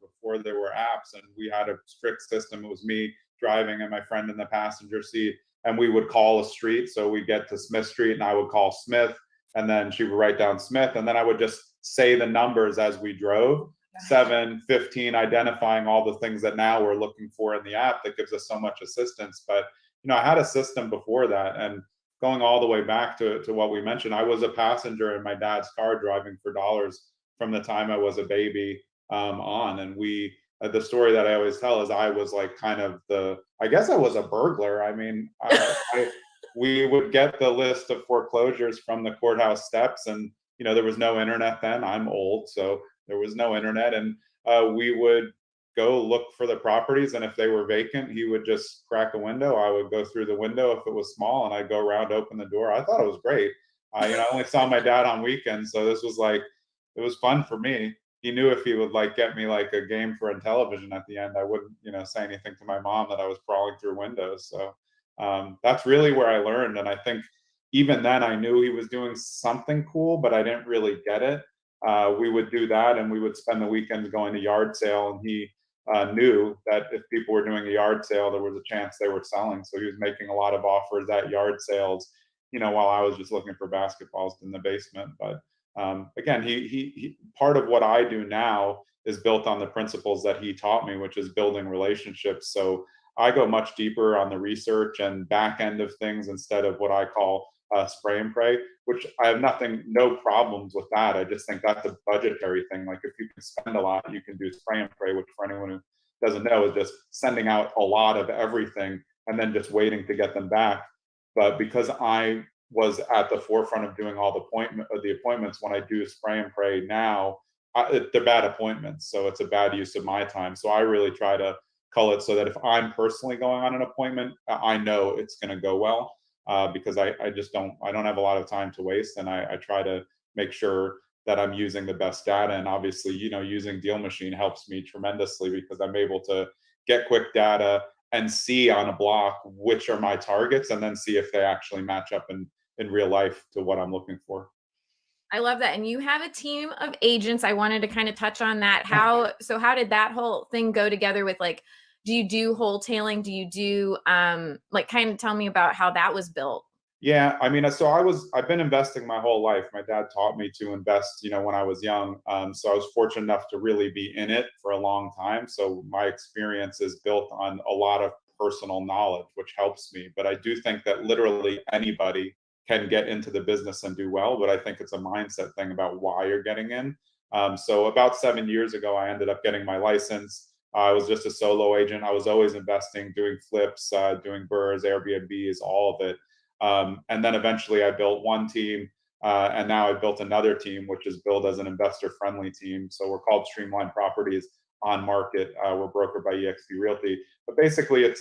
before there were apps, and we had a strict system. It was me driving and my friend in the passenger seat, and we would call a street. So we get to Smith Street, and I would call Smith, and then she would write down Smith, and then I would just say the numbers as we drove. 7, 15, identifying all the things that now we're looking for in the app that gives us so much assistance. But I had a system before that, and going all the way back to what we mentioned, I was a passenger in my dad's car driving for dollars from the time I was a baby on. And the story that I always tell is I was like kind of I guess I was a burglar. I mean, we would get the list of foreclosures from the courthouse steps, and there was no internet then. I'm old, so there was no internet, and we would go look for the properties, and if they were vacant, he would just crack a window. I would go through the window if it was small, and I'd go around, open the door. I thought it was great. I only saw my dad on weekends, so this was like, it was fun for me. He knew if he would like get me like a game for Intellivision at the end, I wouldn't say anything to my mom that I was crawling through windows. So that's really where I learned, and I think even then I knew he was doing something cool, but I didn't really get it. We would do that, and we would spend the weekends going to yard sale, and he knew that if people were doing a yard sale, there was a chance they were selling. So he was making a lot of offers at yard sales, while I was just looking for basketballs in the basement. But again, he part of what I do now is built on the principles that he taught me, which is building relationships. So I go much deeper on the research and back end of things instead of what I call spray and pray, which I have no problems with that. I just think that's a budgetary thing. Like if you can spend a lot, you can do spray and pray, which for anyone who doesn't know is just sending out a lot of everything and then just waiting to get them back. But because I was at the forefront of doing all the appointments, when I do spray and pray now, they're bad appointments. So it's a bad use of my time. So I really try to cull it so that if I'm personally going on an appointment, I know it's going to go well. Because I don't have a lot of time to waste, and I try to make sure that I'm using the best data. And obviously, using DealMachine helps me tremendously because I'm able to get quick data and see on a block which are my targets, and then see if they actually match up in real life to what I'm looking for. I love that. And you have a team of agents. I wanted to kind of touch on that. How did that whole thing go together with, like, do you do wholesaling? Do you do like, kind of tell me about how that was built? Yeah, I mean, so I've been investing my whole life. My dad taught me to invest, when I was young. So I was fortunate enough to really be in it for a long time. So my experience is built on a lot of personal knowledge, which helps me. But I do think that literally anybody can get into the business and do well. But I think it's a mindset thing about why you're getting in. So about 7 years ago, I ended up getting my license. I was just a solo agent. I was always investing, doing flips, doing BRRRRs, Airbnbs, all of it. And then eventually I built one team, and now I built another team, which is built as an investor-friendly team. So we're called Streamlined Properties on market. We're brokered by eXp Realty. But basically, I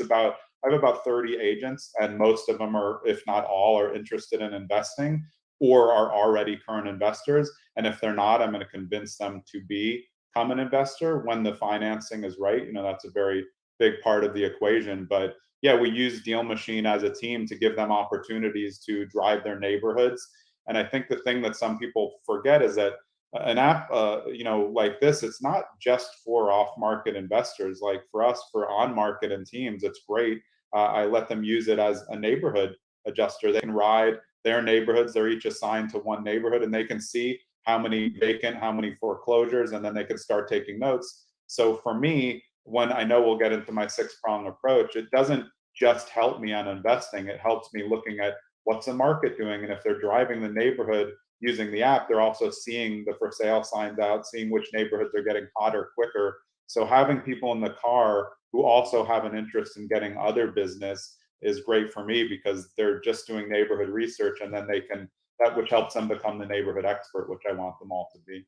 have about 30 agents, and most of them are, if not all, are interested in investing or are already current investors. And if they're not, I'm going to convince them to become an investor when the financing is right. That's a very big part of the equation. But yeah, we use DealMachine as a team to give them opportunities to drive their neighborhoods. And I think the thing that some people forget is that an app, like this, it's not just for off-market investors. Like for us, for on-market and teams, it's great. I let them use it as a neighborhood adjuster. They can ride their neighborhoods. They're each assigned to one neighborhood, and they can see how many vacant, how many foreclosures, and then they can start taking notes. So for me, when I know we'll get into my 6-prong approach, it doesn't just help me on investing. It helps me looking at what's the market doing. And if they're driving the neighborhood using the app, they're also seeing the for sale signs out, seeing which neighborhoods are getting hotter quicker. So having people in the car who also have an interest in getting other business is great for me because they're just doing neighborhood research, and then which helps them become the neighborhood expert, which I want them all to be.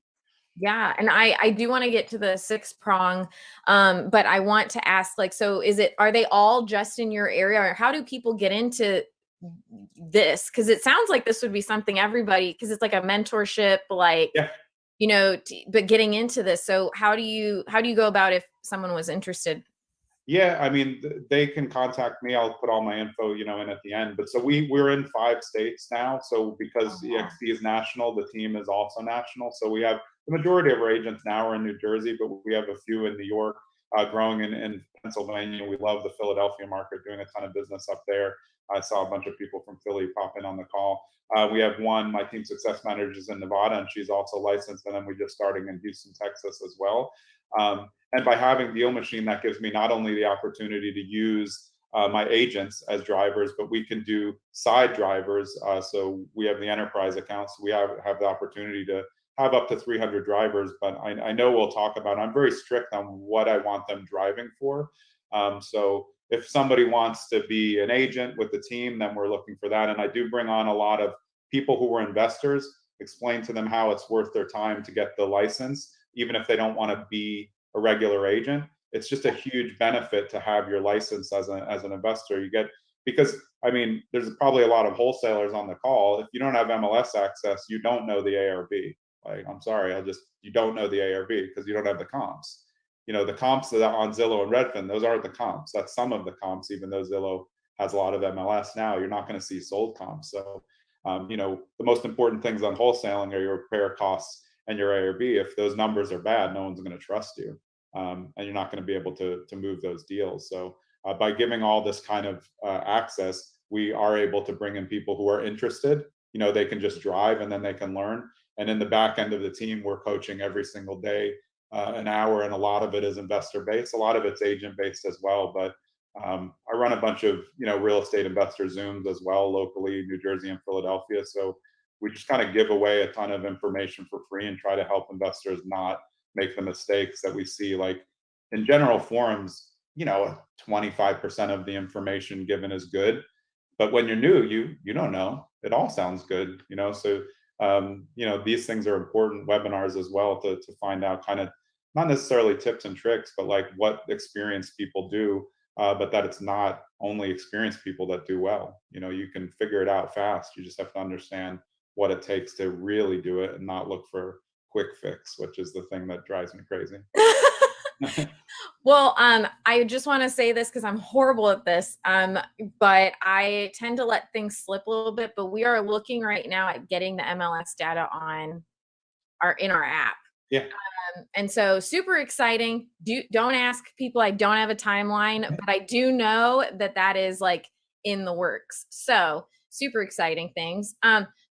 Yeah. And I do want to get to the 6-prong, but I want to ask, like, so are they all just in your area, or how do people get into this? Because it sounds like this would be something everybody, because it's like a mentorship, like, yeah. But getting into this. So how do you go about if someone was interested? Yeah, I mean, they can contact me. I'll put all my info, in at the end. But so we're in 5 states now. So because eXp is national, the team is also national. So we have The majority of our agents now are in New Jersey, but we have a few in New York, growing in Pennsylvania. We love the Philadelphia market, doing a ton of business up there. I saw a bunch of people from Philly pop in on the call. We have my team success manager is in Nevada, and she's also licensed. And then we're just starting in Houston, Texas as well. And by having DealMachine, that gives me not only the opportunity to use my agents as drivers, but we can do side drivers. So we have the enterprise accounts. We have the opportunity to have up to 300 drivers, but I know we'll talk about, I'm very strict on what I want them driving for. So if somebody wants to be an agent with the team, then we're looking for that. And I do bring on a lot of people who were investors, explain to them how it's worth their time to get the license, even if they don't want to be a regular agent. It's just a huge benefit to have your license as an investor. You get, because I mean, there's probably a lot of wholesalers on the call. If you don't have MLS access, you don't know the ARV. Like, I'm sorry, you don't know the ARV because you don't have the comps. You know, the comps that are on Zillow and Redfin, those aren't the comps. That's some of the comps, even though Zillow has a lot of MLS now, you're not going to see sold comps. So, you know, the most important things on wholesaling are your repair costs and your ARV. If those numbers are bad, no one's going to trust you. And you're not going to be able to move those deals. So by giving all this kind of access, we are able to bring in people who are interested. You know, they can just drive and then they can learn. And in the back end of the team, we're coaching every single day, an hour, and a lot of it is investor based. A lot of it's agent based as well. But I run a bunch of, you know, real estate investor Zooms as well, locally, New Jersey and Philadelphia. So we just kind of give away a ton of information for free and try to help investors not make the mistakes that we see. Like in general forums, you know, 25% of the information given is good, but when you're new, you don't know. It all sounds good, you know. So you know, these things are important. Webinars as well to find out kind of not necessarily tips and tricks, but like what experienced people do. But that it's not only experienced people that do well. You know, you can figure it out fast. You just have to understand what it takes to really do it and not look for quick fix, which is the thing that drives me crazy. Well, I just want to say this because I'm horrible at this, but I tend to let things slip a little bit. But we are looking right now at getting the MLS data on in our app. Yeah. And so super exciting. Don't ask people. I don't have a timeline, but I do know that is like in the works. So super exciting things.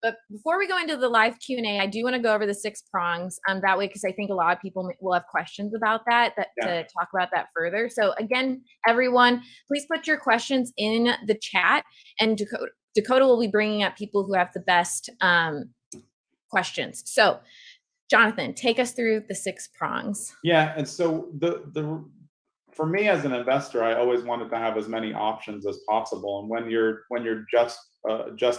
But before we go into the live Q&A, I do want to go over the 6 prongs that way, because I think a lot of people will have questions about that to talk about that further. So again, everyone, please put your questions in the chat, and Dakota will be bringing up people who have the best questions. So Jonathan, take us through the 6 prongs. Yeah, and so for me as an investor, I always wanted to have as many options as possible. And when you're just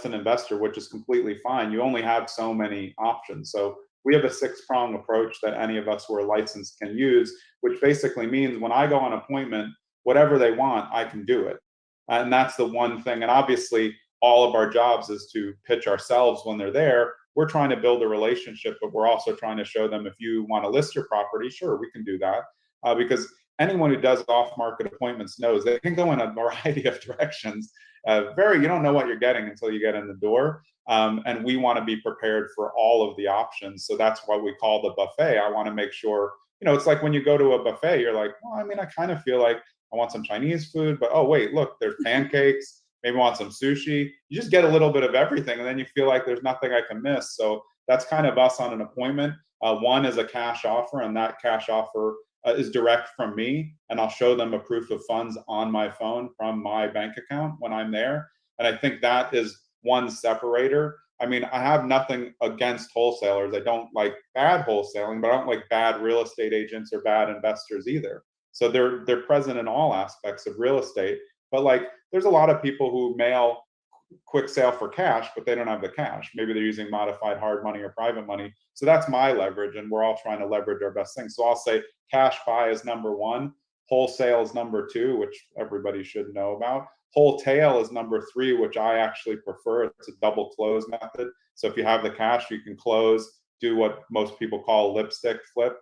an investor, which is completely fine, you only have so many options. So we have a 6-prong approach that any of us who are licensed can use, which basically means when I go on appointment, whatever they want, I can do it. And that's the one thing. And obviously, all of our jobs is to pitch ourselves when they're there. We're trying to build a relationship, but we're also trying to show them, if you want to list your property, sure, we can do that. Because anyone who does off-market appointments knows they can go in a variety of directions. You don't know what you're getting until you get in the door. And we want to be prepared for all of the options. So that's what we call the buffet. I want to make sure, you know, it's like when you go to a buffet, you're like, well, I mean, I kind of feel like I want some Chinese food, but oh, wait, look, there's pancakes. Maybe want some sushi. You just get a little bit of everything, and then you feel like there's nothing I can miss. So that's kind of us on an appointment. One is a cash offer, and that cash offer is direct from me, and I'll show them a proof of funds on my phone from my bank account when I'm there. And I think that is one separator. I mean, I have nothing against wholesalers. I don't like bad wholesaling, but I don't like bad real estate agents or bad investors either. So they're present in all aspects of real estate. But like, there's a lot of people who mail quick sale for cash, but they don't have the cash. Maybe they're using modified hard money or private money. So that's my leverage, and we're all trying to leverage our best things. So I'll say cash buy is number 1, wholesale is number 2, which everybody should know about. Wholetail is number 3, which I actually prefer. It's a double close method. So if you have the cash, you can close, do what most people call lipstick flip,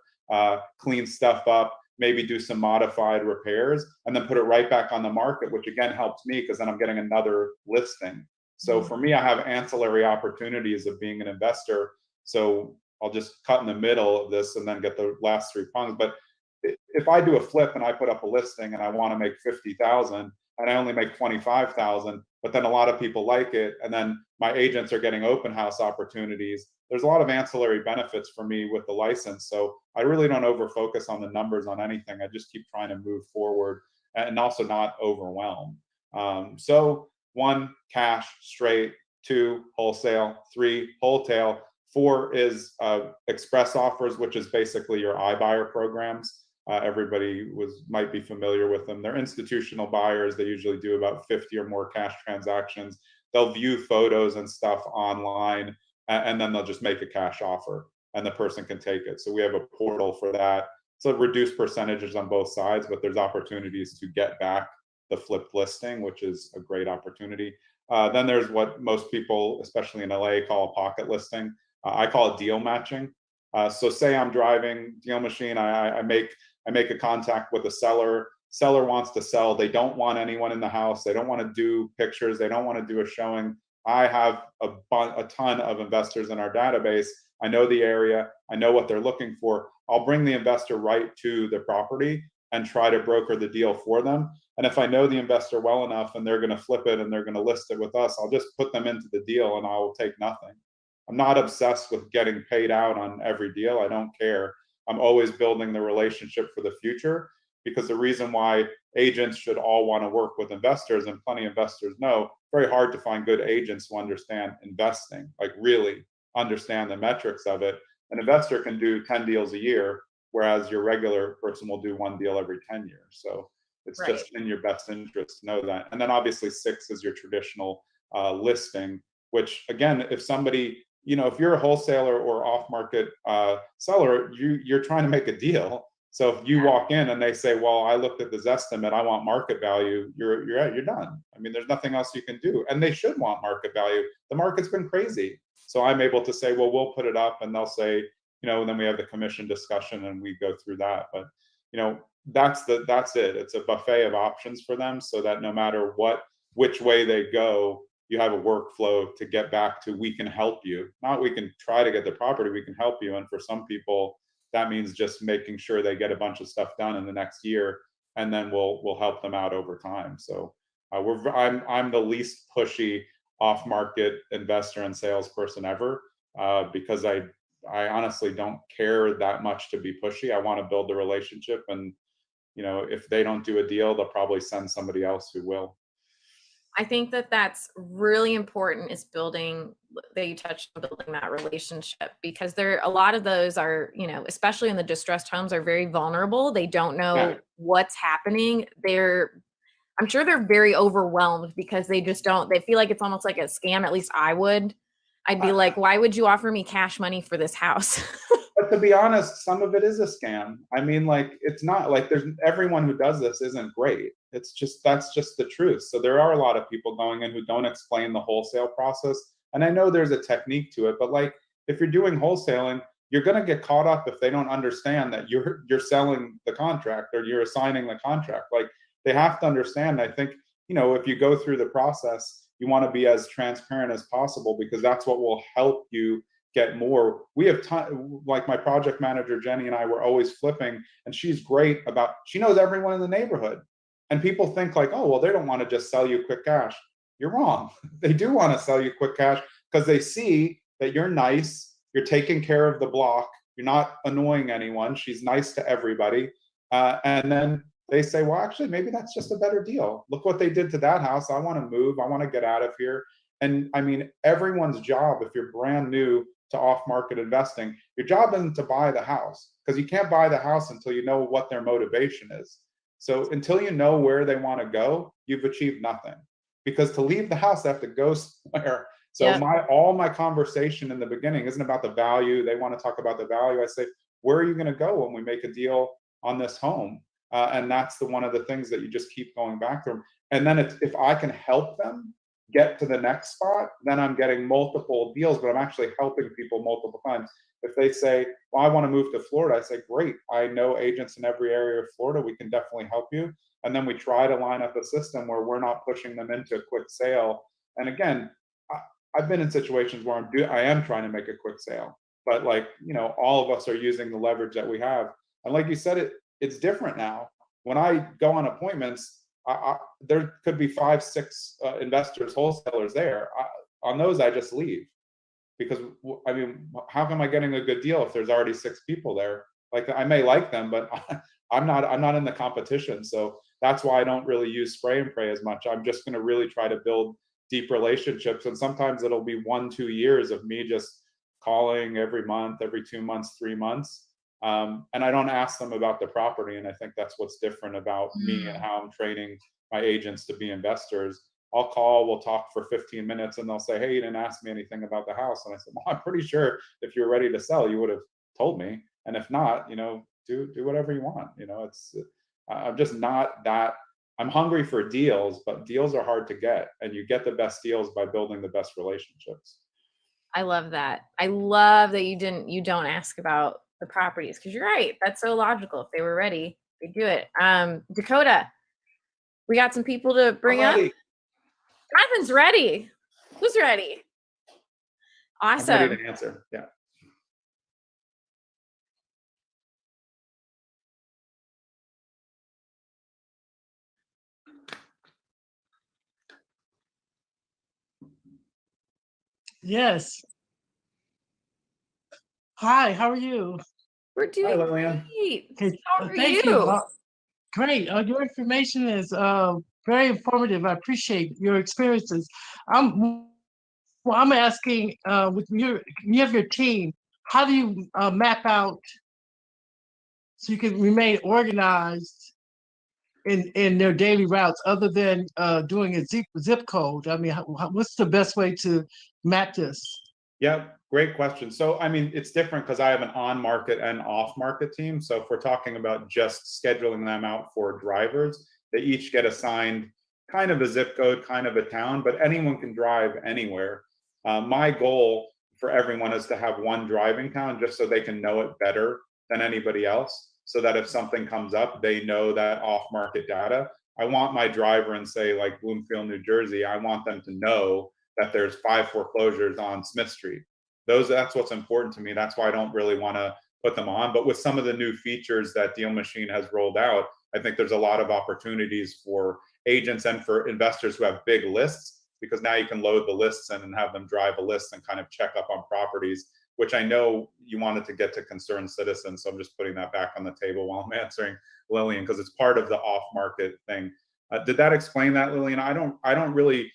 clean stuff up, maybe do some modified repairs, and then put it right back on the market, which again helps me because then I'm getting another listing. So for me, I have ancillary opportunities of being an investor. So I'll just cut in the middle of this and then get the last 3 prongs. But if I do a flip and I put up a listing and I want to make 50,000 and I only make 25,000, but then a lot of people like it, and then my agents are getting open house opportunities, there's a lot of ancillary benefits for me with the license. So I really don't over focus on the numbers on anything. I just keep trying to move forward and also not overwhelm. So 1, cash straight; 2, wholesale; 3, wholetail; 4 is express offers, which is basically your iBuyer programs. Everybody might be familiar with them. They're institutional buyers. They usually do about 50 or more cash transactions. They'll view photos and stuff online, and then they'll just make a cash offer, and the person can take it. So we have a portal for that. So reduced percentages on both sides, but there's opportunities to get back the flipped listing, which is a great opportunity. Then there's what most people, especially in LA, call a pocket listing. I call it deal matching. So say I'm driving DealMachine, I make a contact with a seller. Seller wants to sell. They don't want anyone in the house. They don't want to do pictures. They don't want to do a showing. I have a ton of investors in our database. I know the area. I know what they're looking for. I'll bring the investor right to the property and try to broker the deal for them. And if I know the investor well enough and they're going to flip it and they're going to list it with us, I'll just put them into the deal and I will take nothing. I'm not obsessed with getting paid out on every deal. I don't care. I'm always building the relationship for the future, because the reason why agents should all want to work with investors, and plenty of investors know, very hard to find good agents who understand investing, like really understand the metrics of it. An investor can do 10 deals a year, whereas your regular person will do 1 deal every 10 years. So it's Right. just in your best interest to know that. And then obviously 6 is your traditional listing, which again, if somebody, if you're a wholesaler or off-market seller, you're trying to make a deal. So if you walk in and they say, well, I looked at this estimate, I want market value, you're done. I mean, there's nothing else you can do. And they should want market value. The market's been crazy. So I'm able to say, well, we'll put it up, and they'll say, and then we have the commission discussion and we go through that. But that's it. It's a buffet of options for them, so that no matter which way they go, you have a workflow to get back to, we can help you. Not we can try to get the property, we can help you. And for some people, that means just making sure they get a bunch of stuff done in the next year, and then we'll help them out over time. So I'm the least pushy off-market investor and salesperson ever, because I honestly don't care that much to be pushy. I want to build the relationship, and if they don't do a deal, they'll probably send somebody else who will. I think that that's really important, is building, that you touched on building that relationship, because a lot of those are, especially in the distressed homes, are very vulnerable. They don't know what's happening. I'm sure they're very overwhelmed because they feel like it's almost like a scam. At least I'd be like, why would you offer me cash money for this house? But to be honest, some of it is a scam. I mean, it's not like everyone who does this isn't great. That's just the truth. So there are a lot of people going in who don't explain the wholesale process. And I know there's a technique to it, but if you're doing wholesaling, you're going to get caught up if they don't understand that you're selling the contract or you're assigning the contract. They have to understand. I think, if you go through the process, you want to be as transparent as possible, because that's what will help you get more. We have like my project manager, Jenny, and I were always flipping, and she's great she knows everyone in the neighborhood. And people think oh, well, they don't want to just sell you quick cash. You're wrong. They do want to sell you quick cash because they see that you're nice, you're taking care of the block, you're not annoying anyone. She's nice to everybody. And then they say, well, actually, maybe that's just a better deal. Look what they did to that house. I want to move. I want to get out of here. And I mean, everyone's job, if you're brand new to off-market investing, your job isn't to buy the house, because you can't buy the house until you know what their motivation is. So until you know where they want to go, you've achieved nothing, because to leave the house, they have to go somewhere. So all my conversation in the beginning isn't about the value. They want to talk about the value. I say, where are you going to go when we make a deal on this home? And that's one of the things that you just keep going back to them. And then if I can help them get to the next spot, then I'm getting multiple deals, but I'm actually helping people multiple times. If they say, well, I want to move to Florida, I say, great. I know agents in every area of Florida. We can definitely help you. And then we try to line up a system where we're not pushing them into a quick sale. And again, I've been in situations where I am trying to make a quick sale. but like, you know, all of us are using the leverage that we have. And like you said, it's different now. When I go on appointments, there could be 5, 6 investors, wholesalers there. On those, I just leave, because I mean, how come I getting a good deal if there's already 6 people there? Like, I may like them, but I'm not in the competition. So that's why I don't really use spray and pray as much. I'm just going to really try to build deep relationships, and sometimes it'll be 1, 2 years of me just calling every month, every 2 months, 3 months. And I don't ask them about the property. And I think that's what's different about me and how I'm training my agents to be investors. I'll call, we'll talk for 15 minutes, and they'll say, hey, you didn't ask me anything about the house. And I said, well, I'm pretty sure if you're ready to sell, you would have told me. And if not, you know, do whatever you want. You know, I'm just not that. I'm hungry for deals, but deals are hard to get, and you get the best deals by building the best relationships. I love that. I love that you don't ask about the properties, because you're right. That's so logical. If they were ready, they'd do it. Dakota, we got some people to bring up. Jonathan's ready. Who's ready? Awesome. I'm ready to answer. Yeah. Yes. Hi, how are you? We're doing Hi, Lillian. great. Okay, How are thank you? Great. Your information is very informative. I appreciate your experiences. I'm asking, with you have your team, how do you map out so you can remain organized in their daily routes, other than doing a zip code? I mean, what's the best way to map this? Yeah, great question. So, I mean, it's different because I have an on-market and off-market team. So if we're talking about just scheduling them out for drivers, they each get assigned kind of a zip code, kind of a town, but anyone can drive anywhere. My goal for everyone is to have one driving town, just so they can know it better than anybody else, so that if something comes up, they know that off-market data. I want my driver in, say, like Bloomfield, New Jersey, I want them to know that there's 5 foreclosures on Smith Street. That's what's important to me. That's why I don't really want to put them on. But with some of the new features that DealMachine has rolled out, I think there's a lot of opportunities for agents and for investors who have big lists, because now you can load the lists in and have them drive a list and kind of check up on properties, which I know you wanted to get to concerned citizens. So I'm just putting that back on the table while I'm answering Lillian, because it's part of the off-market thing. Did that explain that, Lillian? I don't really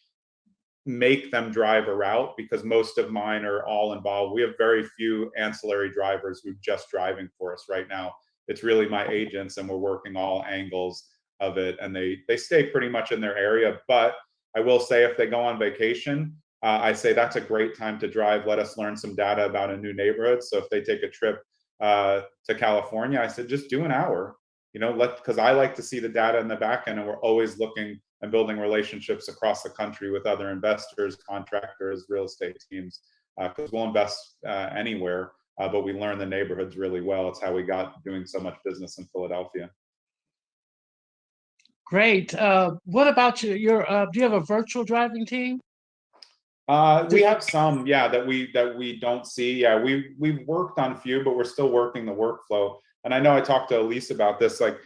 make them drive a route, because most of mine are all involved. We have very few ancillary drivers who are just driving for us right now. It's really my agents, and we're working all angles of it, and they stay pretty much in their area. But I will say, if they go on vacation, I say that's a great time to drive. Let us learn some data about a new neighborhood. So if they take a trip to California, I said just do an hour, you know, because I like to see the data in the back end, and we're always looking and building relationships across the country with other investors, contractors, real estate teams, because we'll invest anywhere, but we learn the neighborhoods really well. It's how we got doing so much business in Philadelphia. Great. What about do you have a virtual driving team? We have some, yeah, that we don't see. Yeah, we've worked on a few, but we're still working the workflow. And I know I talked to Elise about this. Like,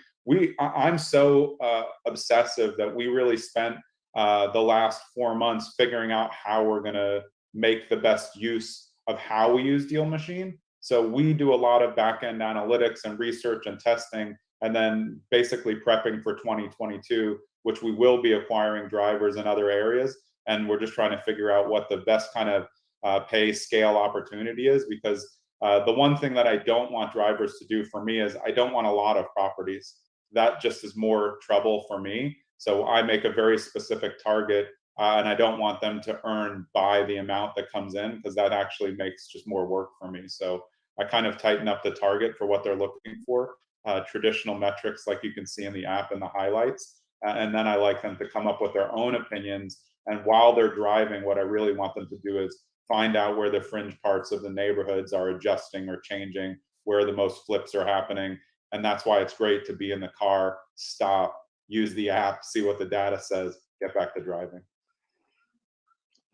I'm so obsessive that we really spent the last 4 months figuring out how we're going to make the best use of how we use DealMachine. So we do a lot of backend analytics and research and testing, and then basically prepping for 2022, which we will be acquiring drivers in other areas. And we're just trying to figure out what the best kind of pay scale opportunity is, because the one thing that I don't want drivers to do for me is I don't want a lot of properties. That just is more trouble for me. So I make a very specific target, and I don't want them to earn by the amount that comes in, because that actually makes just more work for me. So I kind of tighten up the target for what they're looking for, traditional metrics like you can see in the app and the highlights. And then I like them to come up with their own opinions. And while they're driving, what I really want them to do is find out where the fringe parts of the neighborhoods are adjusting or changing, where the most flips are happening. And that's why it's great to be in the car, stop, use the app, see what the data says, get back to driving.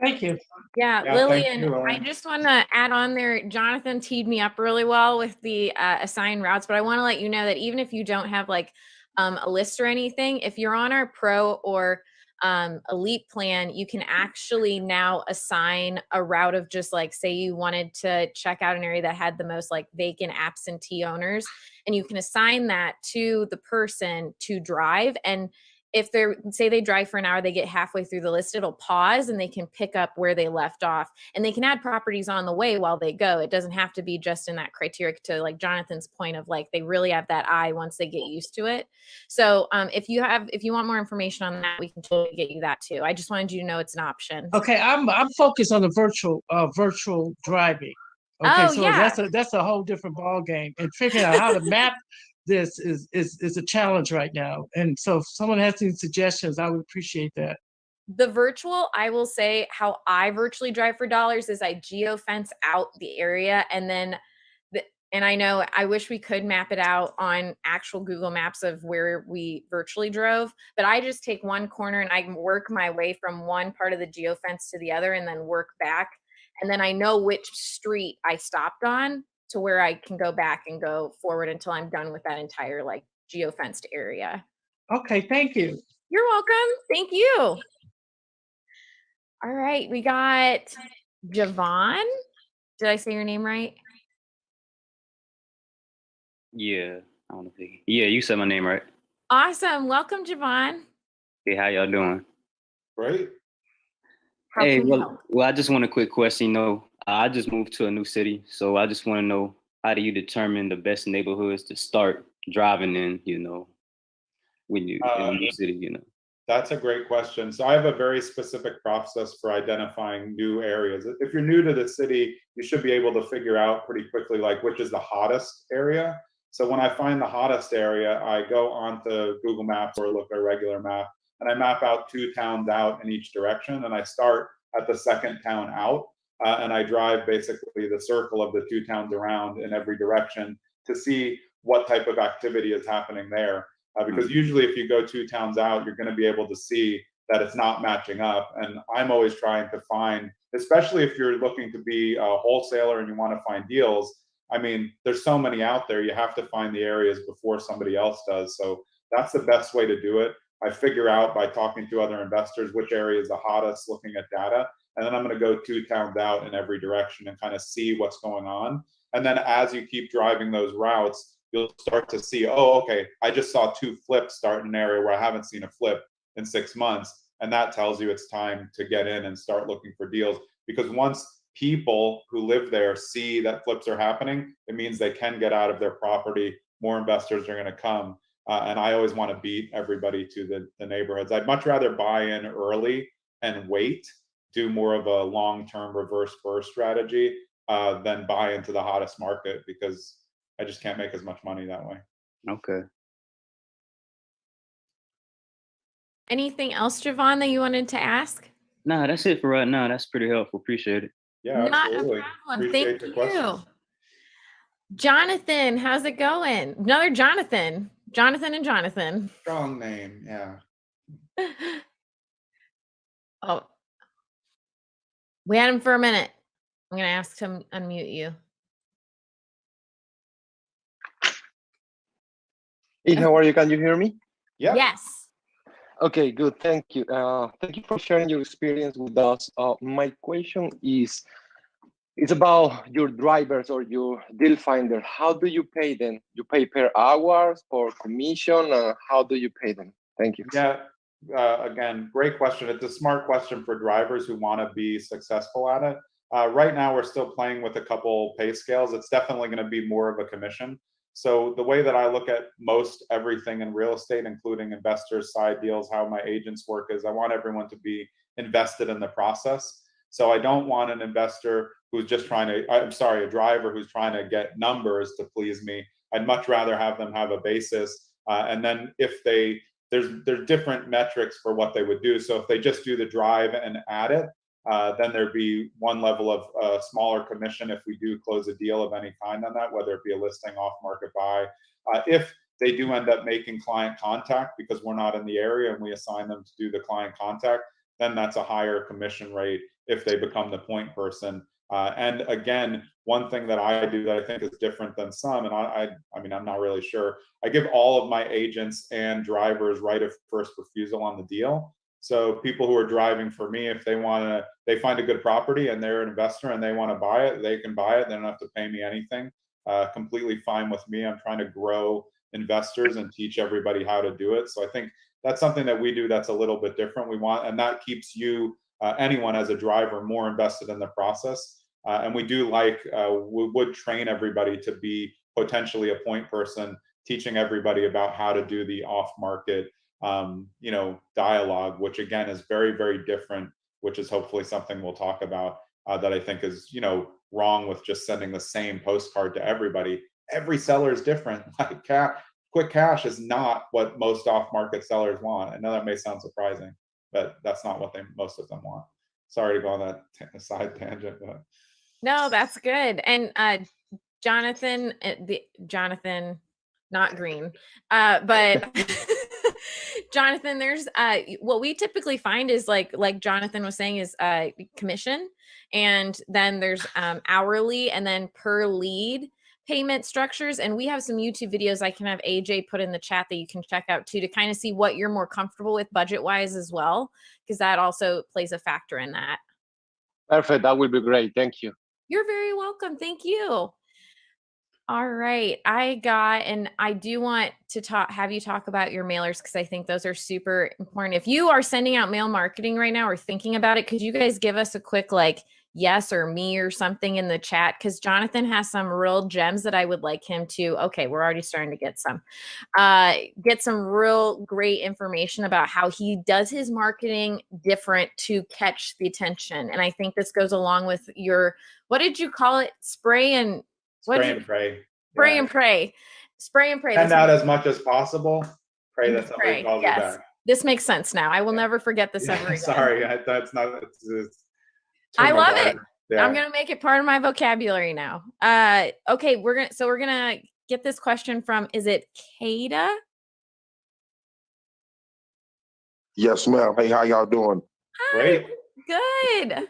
Thank you. Yeah, Yeah, thank Lillian, you, I Lillian. just want to add on there, Jonathan teed me up really well with the assigned routes, but I want to let you know that even if you don't have like a list or anything, if you're on our pro or elite plan, you can actually now assign a route of just like, say you wanted to check out an area that had the most like vacant absentee owners, and you can assign that to the person to drive. And if they're, say they drive for an hour, they get halfway through the list, it'll pause and they can pick up where they left off, and they can add properties on the way while they go. It doesn't have to be just in that criteria, to like Jonathan's point of like, they really have that eye once they get used to it. So if you want more information on that, we can totally get you that too. I just wanted you to know it's an option. Okay, I'm focused on the virtual driving. Okay, Oh, so yeah. that's a whole different ball game, and figuring out how to map this is a challenge right now. And so if someone has any suggestions, I would appreciate that. The virtual, I will say how I virtually drive for dollars is I geofence out the area, and then and I know I wish we could map it out on actual Google Maps of where we virtually drove, but I just take one corner and I can work my way from one part of the geofence to the other and then work back. And then I know which street I stopped on to where I can go back and go forward until I'm done with that entire like geofenced area. Okay, thank you. You're welcome. Thank you. All right, we got Javon. Did I say your name right? Yeah, I want to see. Yeah, you said my name right. Awesome. Welcome, Javon. Hey, how y'all doing? Great. How Hey, can we help? well, I just want a quick question. You know, I just moved to a new city, so I just want to know, how do you determine the best neighborhoods to start driving in? You know, when you in a new city, you know. That's a great question. So I have a very specific process for identifying new areas. If you're new to the city, you should be able to figure out pretty quickly like which is the hottest area. So when I find the hottest area, I go onto Google Maps or look at a regular map, and I map out 2 towns out in each direction, and I start at the second town out, and I drive basically the circle of the 2 towns around in every direction to see what type of activity is happening there. Because usually if you go 2 towns out, you're going to be able to see that it's not matching up. And I'm always trying to find, especially if you're looking to be a wholesaler and you want to find deals. I mean, there's so many out there, you have to find the areas before somebody else does. So that's the best way to do it. I figure out by talking to other investors which area is the hottest, looking at data, and then I'm going to go 2 towns out in every direction and kind of see what's going on. And then as you keep driving those routes, you'll start to see, oh, okay, I just saw 2 flips start in an area where I haven't seen a flip in 6 months. And that tells you it's time to get in and start looking for deals. Because once people who live there see that flips are happening, it means they can get out of their property. More investors are going to come. And I always want to beat everybody to the neighborhoods. I'd much rather buy in early and wait, do more of a long-term reverse burst strategy than buy into the hottest market, because I just can't make as much money that way. Okay. Anything else, Javon, that you wanted to ask? Nah, that's it for right now. That's pretty helpful. Appreciate it. Yeah, Not absolutely. a problem. Appreciate Thank the you. questions. Jonathan, how's it going? Another Jonathan. Jonathan and Jonathan. Strong name, yeah. Oh, we had him for a minute. I'm going to ask him to unmute you. Hey, how are you? Can you hear me? Yeah. Yes. Okay, good. Thank you. Thank you for sharing your experience with us. My question is, it's about your drivers or your deal finder. How do you pay them? You pay per hours or commission? How do you pay them? Thank you. Yeah. Again, great question. It's a smart question for drivers who want to be successful at it. Right now, we're still playing with a couple pay scales. It's definitely going to be more of a commission. So the way that I look at most everything in real estate, including investors, side deals, how my agents work, is I want everyone to be invested in the process. So I don't want an investor who's just trying to, I'm sorry, a driver who's trying to get numbers to please me. I'd much rather have them have a basis. And then if there's different metrics for what they would do. So if they just do the drive and add it, then there'd be one level of smaller commission if we do close a deal of any kind on that, whether it be a listing, off-market buy. If they do end up making client contact because we're not in the area and we assign them to do the client contact, then that's a higher commission rate. if they become the point person. And again, one thing that I do that I think is different than some, and I mean, I'm not really sure. I give all of my agents and drivers right of first refusal on the deal. So people who are driving for me, if they find a good property and they're an investor and they want to buy it, they can buy it. They don't have to pay me anything. Completely fine with me. I'm trying to grow investors and teach everybody how to do it. So I think that's something that we do that's a little bit different. And that keeps you, anyone as a driver, more invested in the process. And we do we would train everybody to be potentially a point person, teaching everybody about how to do the off-market, dialogue, which again is very, very different, which is hopefully something we'll talk about, that I think is, wrong with just sending the same postcard to everybody. Every seller is different. Like quick cash is not what most off-market sellers want. I know that may sound surprising, but that's not what most of them want. Sorry to go on that side tangent, but. No, that's good. And Jonathan, not Greene, but Jonathan, there's what we typically find is like Jonathan was saying is commission, and then there's hourly and then per lead payment structures. And we have some YouTube videos I can have AJ put in the chat that you can check out too, to kind of see what you're more comfortable with budget wise as well, because that also plays a factor in that. Perfect. That will be great. Thank you. You're very welcome. Thank you. All right. And I do want to have you talk about your mailers, because I think those are super important. If you are sending out mail marketing right now or thinking about it, could you guys give us a quick yes or me or something in the chat? Because Jonathan has some real gems that I would like him to, okay, we're already starting to get some real great information about how he does his marketing different to catch the attention. And I think this goes along with your, what did you call it? Spray and pray. Spray and pray. Send out as much as possible. Pray that somebody calls you back. This makes sense now. I will never forget this ever again. Sorry, that's not. I love it. Yeah. I'm gonna make it part of my vocabulary now. Okay, we're gonna get this question from, is it Kada? Yes, ma'am. Hey, how y'all doing? Hi. Great. Good.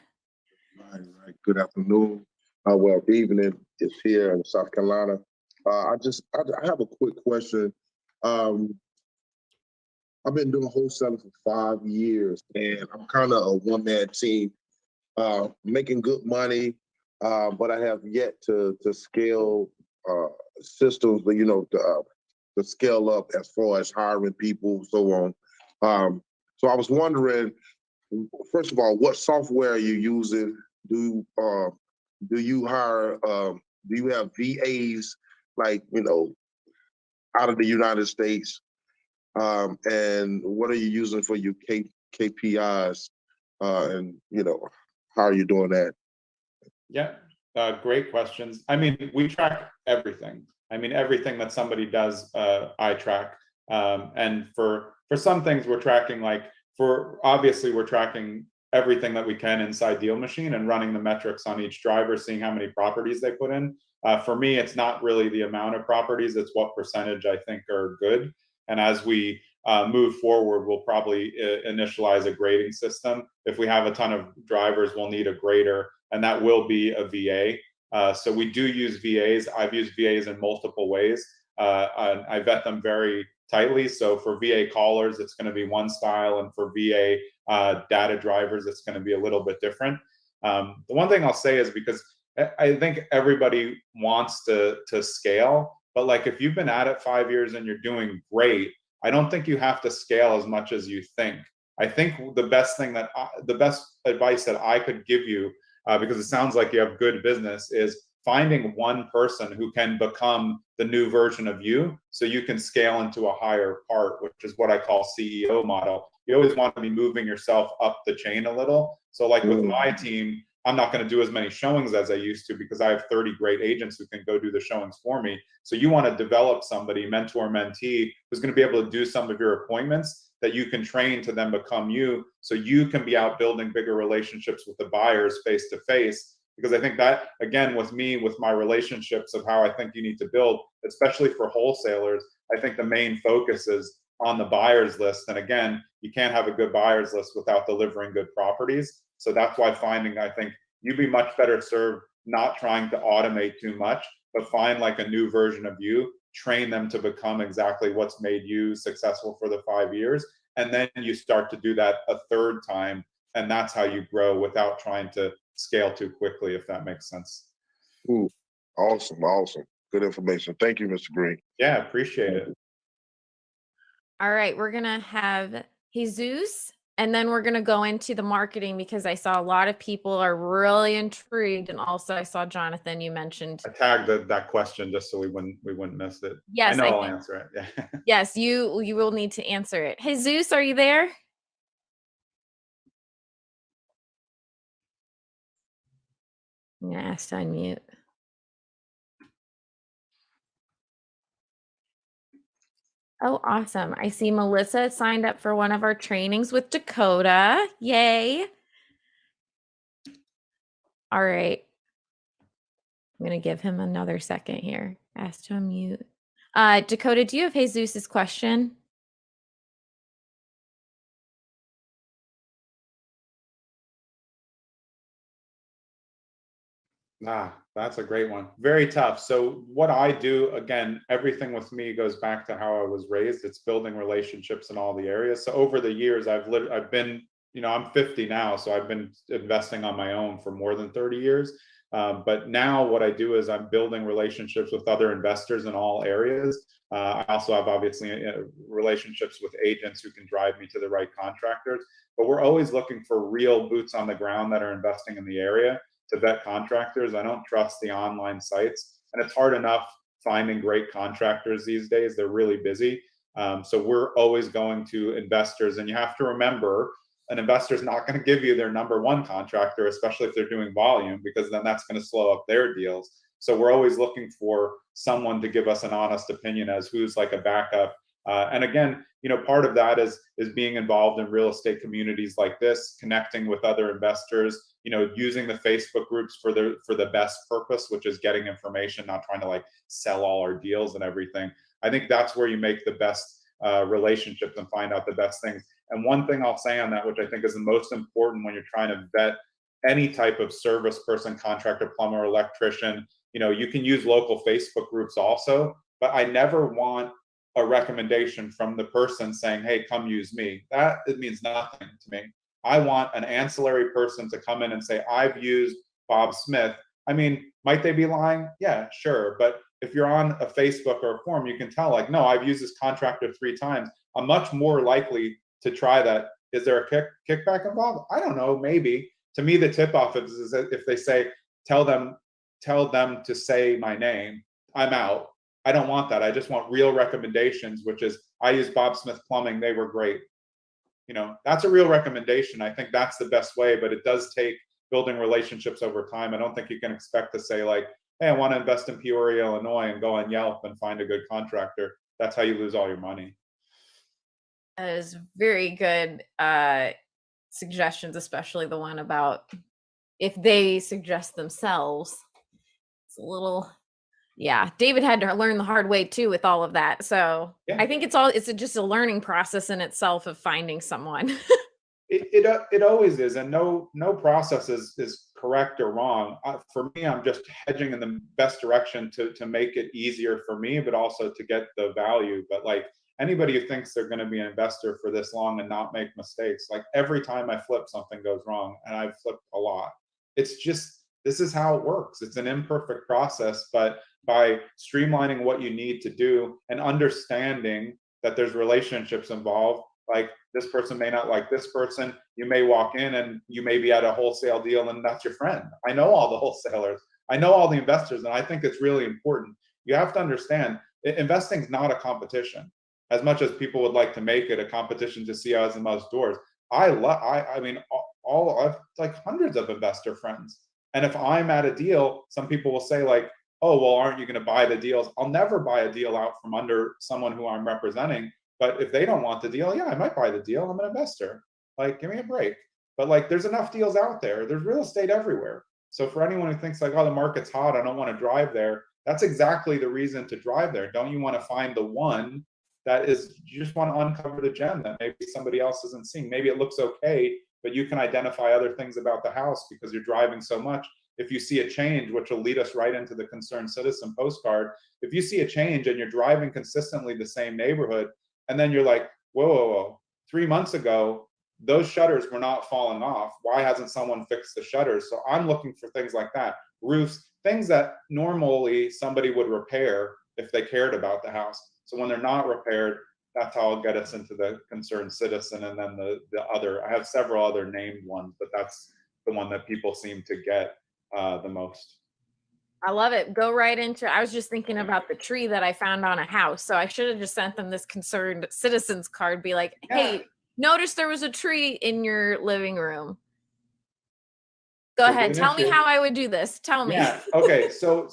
Right. Good afternoon. Well, evening. It's here in South Carolina. I have a quick question. I've been doing wholesaling for 5 years, and I'm kind of a one-man team, making good money, but I have yet to scale systems, to scale up as far as hiring people, so on. So I was wondering, first of all, what software are you using? Do you hire? Do you have VAs out of the United States? And what are you using for your KPIs? And how are you doing that? Yeah, great questions. I mean, we track everything. I mean, everything that somebody does, I track. And for some things, we're tracking, obviously we're tracking everything that we can inside DealMachine and running the metrics on each driver, seeing how many properties they put in. For me, it's not really the amount of properties, it's what percentage I think are good. And as we move forward, we'll probably initialize a grading system. If we have a ton of drivers, we'll need a grader, and that will be a VA. So we do use VAs. I've used VAs in multiple ways. I vet them very tightly. So for VA callers, it's going to be one style, and for VA data drivers, it's going to be a little bit different. The one thing I'll say is, because I think everybody wants to scale, but if you've been at it 5 years and you're doing great, I don't think you have to scale as much as you think. I think the best advice that I could give you, because it sounds like you have good business, is finding one person who can become the new version of you, so you can scale into a higher part, which is what I call CEO model. You always want to be moving yourself up the chain a little. So with my team, I'm not going to do as many showings as I used to, because I have 30 great agents who can go do the showings for me. So you want to develop somebody, mentor, mentee, who's going to be able to do some of your appointments that you can train to then become you, so you can be out building bigger relationships with the buyers face to face. Because I think that, again, with me, with my relationships of how I think you need to build, especially for wholesalers, I think the main focus is on the buyer's list. And again, you can't have a good buyer's list without delivering good properties. So that's why I think you'd be much better served not trying to automate too much, but find like a new version of you, train them to become exactly what's made you successful for the 5 years. And then you start to do that a third time. And that's how you grow without trying to scale too quickly, if that makes sense. Ooh, awesome, awesome. Good information. Thank you, Mr. Greene. Yeah, appreciate it. All right, we're gonna have Jesus, and then we're gonna go into the marketing because I saw a lot of people are really intrigued, and also I saw Jonathan, you mentioned. I tagged that question just so we wouldn't miss it. Yes, I know I'll answer it. Yeah. Yes, you will need to answer it. Jesus, are you there? I'm gonna ask to unmute. Oh, awesome. I see Melissa signed up for one of our trainings with Dakota. Yay. All right. I'm going to give him another second here. Ask to unmute. Dakota, do you have Jesus's question? That's a great one. Very tough. So what I do, again, everything with me goes back to how I was raised. It's building relationships in all the areas. So over the years, I've been, I'm 50 now, so I've been investing on my own for more than 30 years. But now what I do is I'm building relationships with other investors in all areas. I also have obviously relationships with agents who can drive me to the right contractors. But we're always looking for real boots on the ground that are investing in the area to vet contractors. I don't trust the online sites, and it's hard enough finding great contractors these days. They're really busy. So we're always going to investors, and you have to remember, an investor's not going to give you their number one contractor, especially if they're doing volume, because then that's going to slow up their deals. So we're always looking for someone to give us an honest opinion as who's like a backup. And again, part of that is being involved in real estate communities like this, connecting with other investors, using the Facebook groups for the best purpose, which is getting information, not trying to like sell all our deals and everything. I think that's where you make the best relationships and find out the best things. And one thing I'll say on that, which I think is the most important when you're trying to vet any type of service person, contractor, plumber, electrician, you can use local Facebook groups also, but I never want a recommendation from the person saying, hey, come use me. It means nothing to me. I want an ancillary person to come in and say, I've used Bob Smith. I mean, might they be lying? Yeah, sure. But if you're on a Facebook or a forum, you can tell, like, no, I've used this contractor 3 times. I'm much more likely to try that. Is there a kickback involved? I don't know, maybe. To me, the tip off is if they say, tell them to say my name, I'm out. I don't want that. I just want real recommendations, which is, I use Bob Smith Plumbing. They were great. That's a real recommendation. I think that's the best way, but it does take building relationships over time. I don't think you can expect to say like, hey, I want to invest in Peoria, Illinois, and go on Yelp and find a good contractor. That's how you lose all your money. That is very good suggestions, especially the one about if they suggest themselves. It's a little, yeah. David had to learn the hard way too with all of that. So yeah. I think it's just a learning process in itself of finding someone. It always is, and no process is correct or wrong. For me, I'm just hedging in the best direction to make it easier for me, but also to get the value. But like anybody who thinks they're going to be an investor for this long and not make mistakes, like every time I flip, something goes wrong, and I've flipped a lot. It's just, this is how it works. It's an imperfect process, but by streamlining what you need to do and understanding that there's relationships involved, like this person may not like this person. You may walk in and you may be at a wholesale deal and that's your friend. I know all the wholesalers. I know all the investors, and I think it's really important. You have to understand, investing is not a competition. As much as people would like to make it a competition to see who has the most doors. I mean, I've like hundreds of investor friends. And if I'm at a deal, some people will say like, oh, well, aren't you going to buy the deals? I'll never buy a deal out from under someone who I'm representing. But if they don't want the deal, yeah, I might buy the deal. I'm an investor. Like, give me a break. But like, there's enough deals out there. There's real estate everywhere. So for anyone who thinks like, oh, the market's hot, I don't want to drive there. That's exactly the reason to drive there. Don't you want to find the one that is, you just want to uncover the gem that maybe somebody else isn't seeing. Maybe it looks okay, but you can identify other things about the house because you're driving so much. If you see a change, which will lead us right into the concerned citizen postcard, if you see a change and you're driving consistently the same neighborhood, and then you're like, whoa, whoa, whoa, 3 months ago, those shutters were not falling off. Why hasn't someone fixed the shutters? So I'm looking for things like that. Roofs, things that normally somebody would repair if they cared about the house. So when they're not repaired, that's how I'll get us into the concerned citizen. And then the other, I have several other named ones, but that's the one that people seem to get the most. I love it. Go right into, I was just thinking about the tree that I found on a house. So I should have just sent them this concerned citizens card, be like, hey, notice there was a tree in your living room. Go ahead. Tell me how I would do this. Tell me. Yeah. Okay. So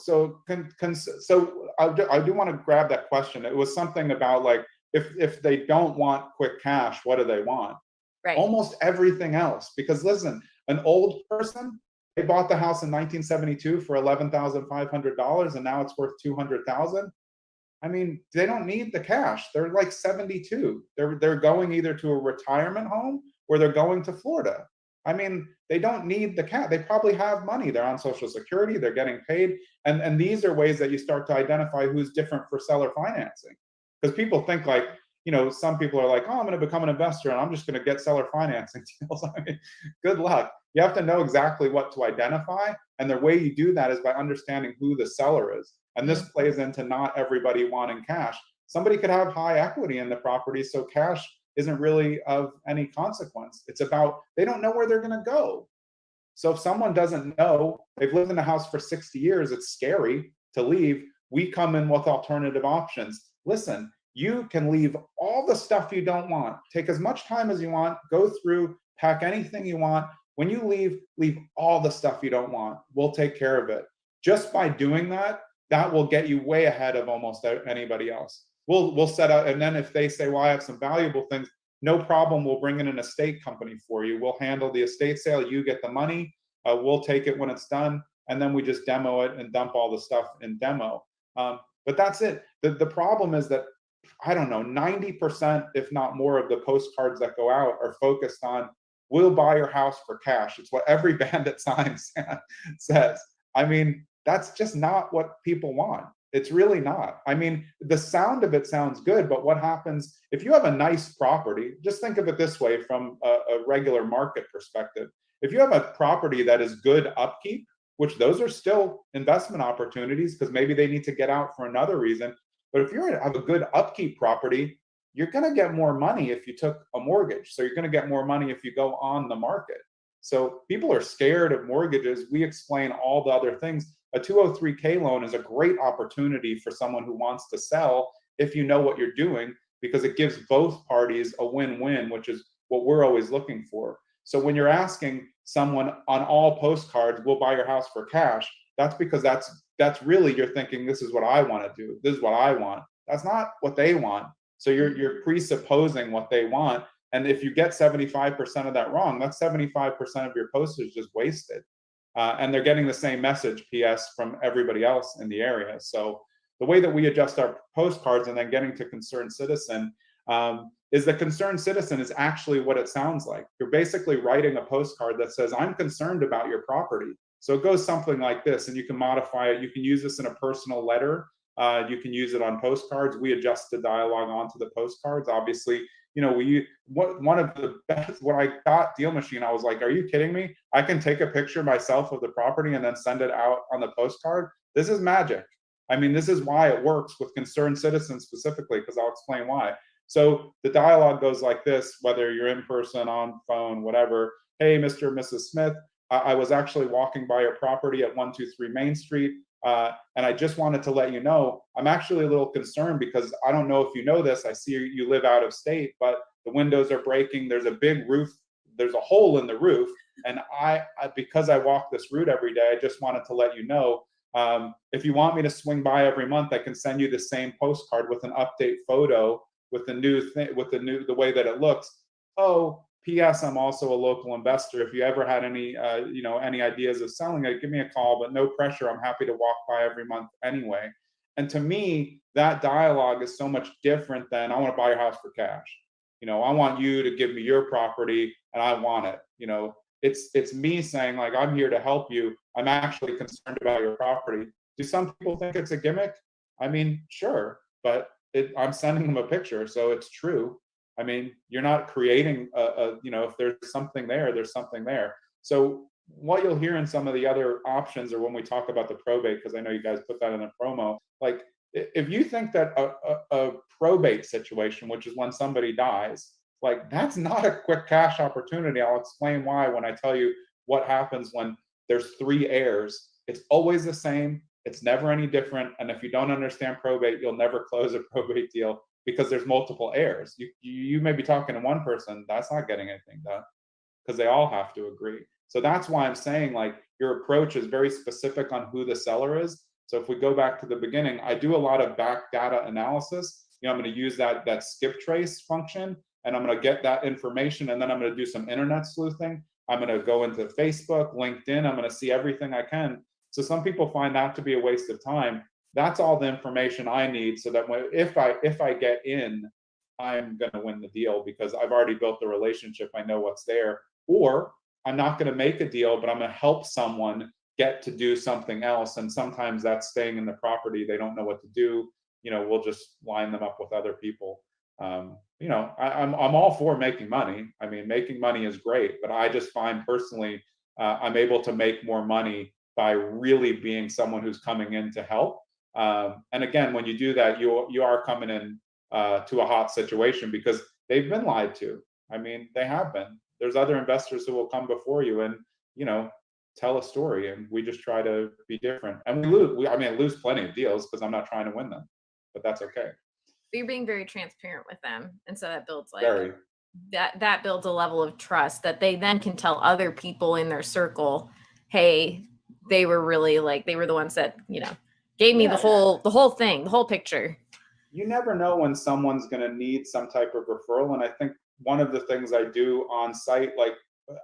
I do want to grab that question. It was something about like, if they don't want quick cash, what do they want? Right. Almost everything else. Because listen, an old person, they bought the house in 1972 for $11,500 and now it's worth $200,000. I mean, they don't need the cash. They're like 72. They're going either to a retirement home or they're going to Florida. I mean, they don't need the cash. They probably have money. They're on Social Security. They're getting paid. And these are ways that you start to identify who's different for seller financing. Because people think like, you know, some people are like, oh, I'm going to become an investor and I'm just going to get seller financing deals. I mean, good luck. You have to know exactly what to identify. And the way you do that is by understanding who the seller is. And this plays into not everybody wanting cash. Somebody could have high equity in the property, so cash isn't really of any consequence. It's about, they don't know where they're going to go. So if someone doesn't know, they've lived in a house for 60 years, it's scary to leave. We come in with alternative options. Listen, you can leave all the stuff you don't want. Take as much time as you want, go through, pack anything you want. When you leave all the stuff you don't want. We'll take care of it. Just by doing that, that will get you way ahead of almost anybody else. We'll set up, and then if they say, well, I have some valuable things, no problem, we'll bring in an estate company for you. We'll handle the estate sale, you get the money, we'll take it when it's done, and then we just demo it and dump all the stuff in demo. But that's it. The problem is that, I don't know, 90%, if not more, of the postcards that go out are focused on, we'll buy your house for cash. It's what every bandit sign says. I mean, that's just not what people want. It's really not. I mean, the sound of it sounds good, but what happens if you have a nice property? Just think of it this way from a regular market perspective. If you have a property that is good upkeep, which those are still investment opportunities because maybe they need to get out for another reason. But if you have a good upkeep property, you're going to get more money if you took a mortgage. So you're going to get more money if you go on the market. So people are scared of mortgages. We explain all the other things. A 203K loan is a great opportunity for someone who wants to sell if you know what you're doing, because it gives both parties a win-win, which is what we're always looking for. So when you're asking someone on all postcards, we'll buy your house for cash, that's because that's really, you're thinking, this is what I want to do. This is what I want. That's not what they want. So you're presupposing what they want. And if you get 75% of that wrong, that's 75% of your postage just wasted. And they're getting the same message, PS, from everybody else in the area. So the way that we adjust our postcards and then getting to concerned citizen is the concerned citizen is actually what it sounds like. You're basically writing a postcard that says, I'm concerned about your property. So it goes something like this, and you can modify it. You can use this in a personal letter. You can use it on postcards. We adjust the dialogue onto the postcards. Obviously, you know, one of the best, when I got DealMachine, I was like, are you kidding me? I can take a picture myself of the property and then send it out on the postcard. This is magic. I mean, this is why it works with concerned citizens specifically, because I'll explain why. So the dialogue goes like this, whether you're in person, on phone, whatever. Hey, Mr. and Mrs. Smith, I was actually walking by your property at 123 Main Street. And I just wanted to let you know, I'm actually a little concerned because I don't know if you know this, I see you live out of state, but the windows are breaking, there's a big roof, there's a hole in the roof, and because I walk this route every day, I just wanted to let you know, if you want me to swing by every month, I can send you the same postcard with an update photo with the new thing, with the way that it looks. Oh, P.S. I'm also a local investor. If you ever had any, any ideas of selling it, give me a call, but no pressure. I'm happy to walk by every month anyway. And to me, that dialogue is so much different than I want to buy your house for cash. You know, I want you to give me your property and I want it. You know, it's me saying like, I'm here to help you. I'm actually concerned about your property. Do some people think it's a gimmick? I mean, sure, but I'm sending them a picture, so it's true. I mean, you're not creating you know, if there's something there, there's something there. So what you'll hear in some of the other options, or when we talk about the probate, because I know you guys put that in the promo, like if you think that a probate situation, which is when somebody dies, like that's not a quick cash opportunity. I'll explain why when I tell you what happens when there's 3 heirs. It's always the same. It's never any different. And if you don't understand probate, you'll never close a probate deal because there's multiple heirs. You may be talking to one person, that's not getting anything done because they all have to agree. So that's why I'm saying like your approach is very specific on who the seller is. So if we go back to the beginning, I do a lot of back data analysis. You know, I'm going to use that skip trace function, and I'm going to get that information, and then I'm going to do some internet sleuthing. I'm going to go into Facebook, LinkedIn. I'm going to see everything I can. So some people find that to be a waste of time. That's all the information I need so that if I get in, I'm going to win the deal because I've already built the relationship. I know what's there. Or I'm not going to make a deal, but I'm going to help someone get to do something else. And sometimes that's staying in the property. They don't know what to do. You know, we'll just line them up with other people. You know, I'm all for making money. I mean, making money is great, but I just find personally, I'm able to make more money by really being someone who's coming in to help. And again, when you do that, you are coming in to a hot situation because they've been lied to. I mean, they have been. There's other investors who will come before you and, you know, tell a story, and we just try to be different. And we lose. I lose plenty of deals because I'm not trying to win them, but that's okay. But you're being very transparent with them, and so that builds like Very. that builds a level of trust that they then can tell other people in their circle, hey, they were really like, they were the ones that, you know, gave me the whole thing, the whole picture. You never know when someone's going to need some type of referral. And I think one of the things I do on site, like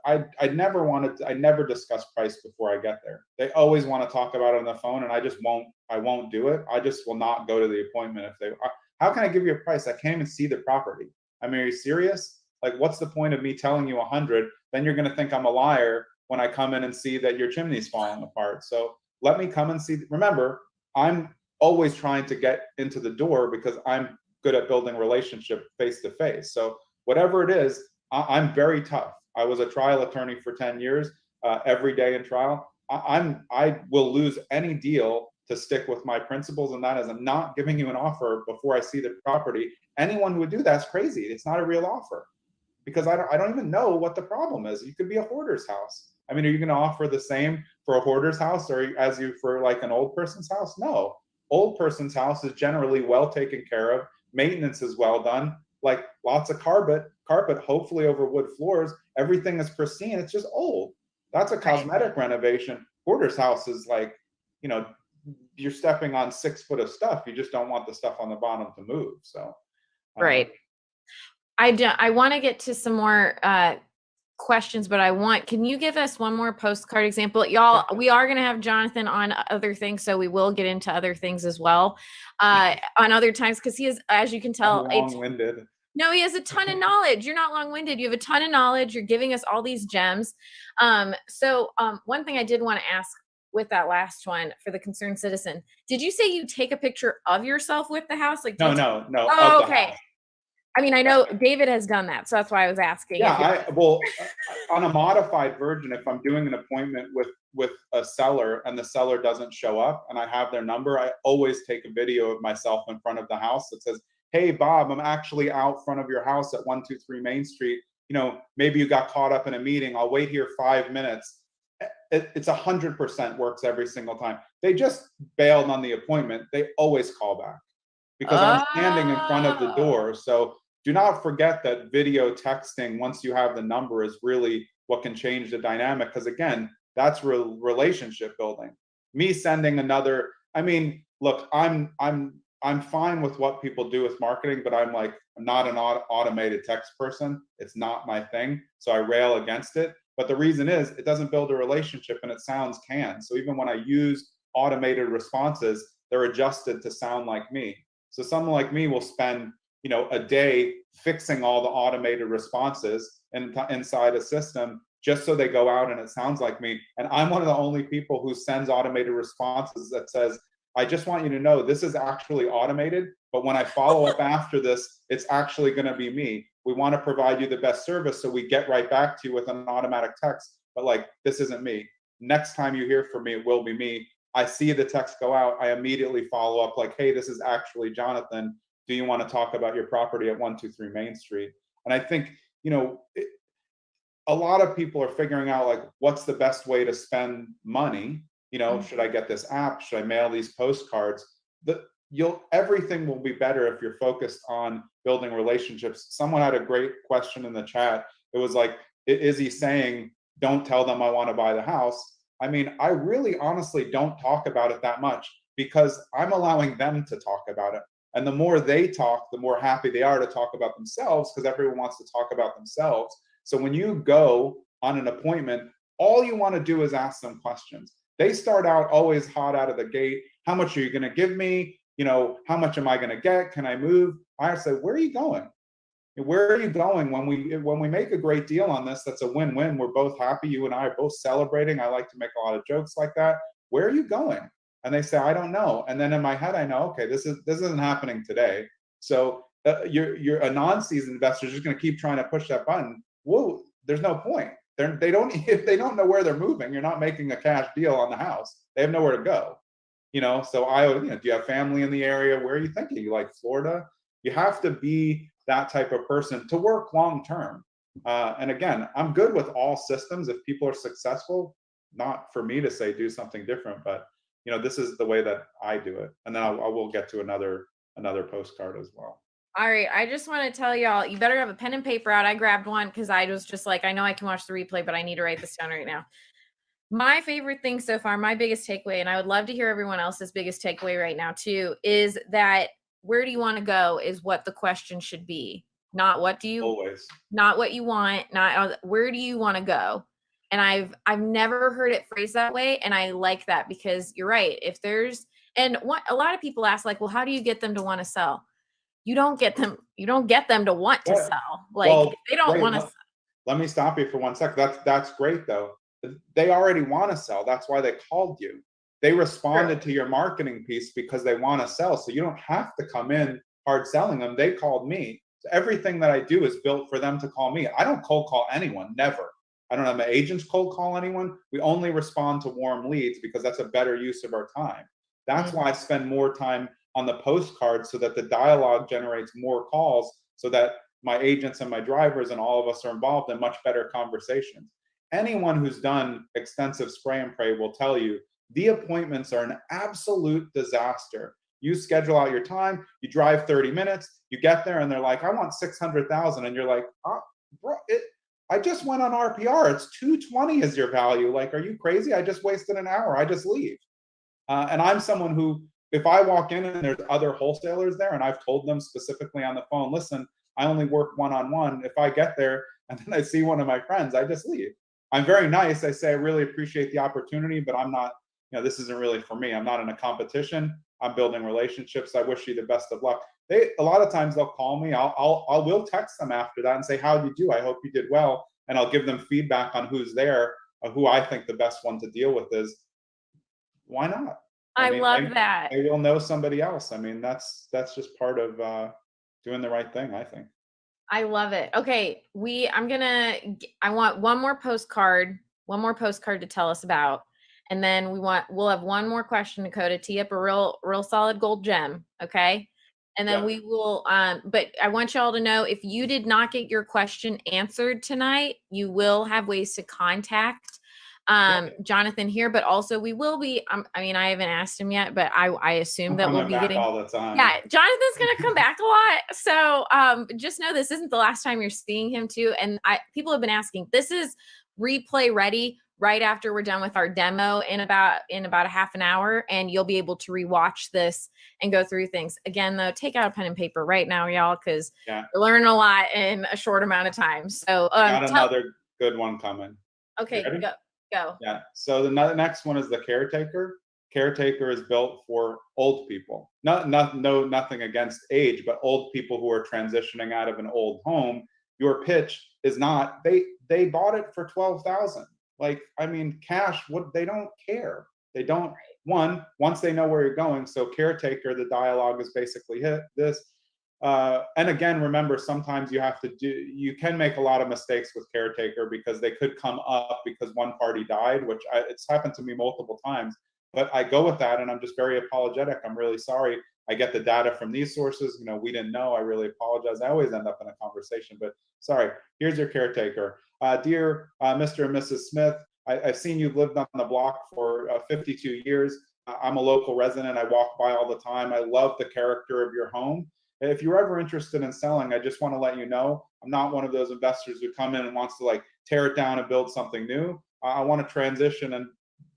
I never discuss price before I get there. They always want to talk about it on the phone, and I won't do it. I just will not go to the appointment if they, how can I give you a price? I can't even see the property. I mean, are you serious? Like, what's the point of me telling you 100? Then you're going to think I'm a liar when I come in and see that your chimney's falling apart. So let me come and see. Remember, I'm always trying to get into the door because I'm good at building relationship face to face. So whatever it is, I'm very tough. I was a trial attorney for 10 years, every day in trial. I will lose any deal to stick with my principles, and that is I'm not giving you an offer before I see the property. Anyone who would do that's crazy. It's not a real offer because I don't even know what the problem is. You could be a hoarder's house. I mean, are you going to offer the same for a hoarder's house or as you for like an old person's house? No. Old person's house is generally well taken care of. Maintenance is well done. Like lots of carpet, hopefully over wood floors. Everything is pristine. It's just old. That's a cosmetic renovation. Hoarder's house is like, you know, you're stepping on 6 foot of stuff. You just don't want the stuff on the bottom to move. So, Right. I want to get to some more questions, but can you give us one more postcard example? Y'all, we are going to have Jonathan on other things, so we will get into other things as well on other times, because he is, as you can tell, long-winded. No, he has a ton of knowledge. You're not long-winded. You have a ton of knowledge. You're giving us all these gems. So one thing I did want to ask with that last one for the concerned citizen, did you say you take a picture of yourself with the house? Like No. Oh, okay. I mean, I know David has done that, so that's why I was asking. Yeah, well, on a modified version, if I'm doing an appointment with a seller and the seller doesn't show up and I have their number, I always take a video of myself in front of the house that says, hey, Bob, I'm actually out front of your house at 123 Main Street. You know, maybe you got caught up in a meeting. I'll wait here 5 minutes. It's 100% works every single time. They just bailed on the appointment. They always call back because I'm standing in front of the door. So do not forget that video texting, once you have the number, is really what can change the dynamic. Because again, that's relationship building. Me sending another, I mean, look, I'm fine with what people do with marketing, but I'm not an automated text person. It's not my thing. So I rail against it. But the reason is it doesn't build a relationship, and it sounds canned. So even when I use automated responses, they're adjusted to sound like me. So someone like me will spend, you know, a day fixing all the automated responses inside a system just so they go out and it sounds like me. And I'm one of the only people who sends automated responses that says, I just want you to know this is actually automated, but when I follow up after this, it's actually going to be me. We want to provide you the best service, so we get right back to you with an automatic text, but like, this isn't me. Next time you hear from me, it will be me. I see the text go out, I immediately follow up like, hey, this is actually Jonathan. Do you want to talk about your property at 123 Main Street? And I think, you know, a lot of people are figuring out like, what's the best way to spend money? You know, should I get this app? Should I mail these postcards? Everything will be better if you're focused on building relationships. Someone had a great question in the chat. It was like, is he saying, don't tell them I want to buy the house? I mean, I really honestly don't talk about it that much because I'm allowing them to talk about it. And the more they talk, the more happy they are to talk about themselves, because everyone wants to talk about themselves. So when you go on an appointment, all you want to do is ask them questions. They start out always hot out of the gate. How much are you going to give me? You know, how much am I going to get? Can I move? I say, where are you going? Where are you going? When we make a great deal on this, that's a win-win. We're both happy. You and I are both celebrating. I like to make a lot of jokes like that. Where are you going? And they say, I don't know. And then in my head, I know, okay, this isn't happening today. So you're a non-seasoned investor just going to keep trying to push that button. Whoa, there's no point. If they don't know where they're moving, you're not making a cash deal on the house. They have nowhere to go. You know, so do you have family in the area? Where are you thinking? You like Florida? You have to be that type of person to work long term. And again, I'm good with all systems. If people are successful, not for me to say do something different, but you know, this is the way that I do it. And then I will get to another postcard as well. All right, I just want to tell y'all, you better have a pen and paper out. I grabbed one because I was just like, I know I can watch the replay, but I need to write this down right now. My favorite thing so far, my biggest takeaway, and I would love to hear everyone else's biggest takeaway right now too, is that where do you want to go is what the question should be. Not what do you, always, not what you want, not where do you want to go? And I've never heard it phrased that way. And I like that because you're right. If there's, and what a lot of people ask, like, well, how do you get them to want to sell? You don't get them to want to sell. Like, well, they don't want to. Let me stop you for 1 second. That's great though. They already want to sell. That's why they called you. They responded to your marketing piece because they want to sell. So you don't have to come in hard selling them. They called me. So everything that I do is built for them to call me. I don't cold call anyone, never. I don't have my agents cold call anyone. We only respond to warm leads because that's a better use of our time. That's why I spend more time on the postcards so that the dialogue generates more calls so that my agents and my drivers and all of us are involved in much better conversations. Anyone who's done extensive spray and pray will tell you the appointments are an absolute disaster. You schedule out your time, you drive 30 minutes, you get there and they're like, I want 600,000. And you're like, oh, bro, I just went on RPR. It's 220 is your value. Like, are you crazy? I just wasted an hour. I just leave. And I'm someone who, if I walk in and there's other wholesalers there and I've told them specifically on the phone, listen, I only work one-on-one. If I get there and then I see one of my friends, I just leave. I'm very nice. I say, I really appreciate the opportunity, but I'm not, you know, this isn't really for me. I'm not in a competition. I'm building relationships. I wish you the best of luck. A lot of times they'll call me. I will text them after that and say, how'd you do? I hope you did well. And I'll give them feedback on who's there, who I think the best one to deal with is. Why not? I mean, love that. They will know somebody else. I mean, that's just part of doing the right thing, I think. I love it. Okay, I want one more postcard to tell us about, and then we'll have one more question, Dakota, tee up a real solid gold gem, okay? And then we will, but I want y'all to know, if you did not get your question answered tonight, you will have ways to contact Jonathan here, but also we will be, I mean, I haven't asked him yet, but I assume that we'll be getting all the time. Yeah, Jonathan's going to come back a lot. So just know this isn't the last time you're seeing him too. And people have been asking, this is replay ready right after we're done with our demo in about a half an hour, and you'll be able to rewatch this and go through things. Again, though, take out a pen and paper right now, y'all, because we're learning a lot in a short amount of time. So got another good one coming. Okay, go. Yeah. So the next one is the Caretaker. Caretaker is built for old people. Nothing against age, but old people who are transitioning out of an old home. Your pitch is not, they bought it for 12,000. Like, I mean, cash, what, they don't care. They don't, once they know where you're going. So Caretaker, the dialogue is basically hit this. And again, remember, sometimes you can make a lot of mistakes with Caretaker because they could come up because one party died, which it's happened to me multiple times. But I go with that, and I'm just very apologetic. I'm really sorry. I get the data from these sources. You know, we didn't know. I really apologize. I always end up in a conversation, but sorry. Here's your Caretaker. Dear Mr. and Mrs. Smith, I've seen you've lived on the block for 52 years. I'm a local resident. I walk by all the time. I love the character of your home. If you're ever interested in selling, I just want to let you know, I'm not one of those investors who come in and wants to like tear it down and build something new. I want to transition and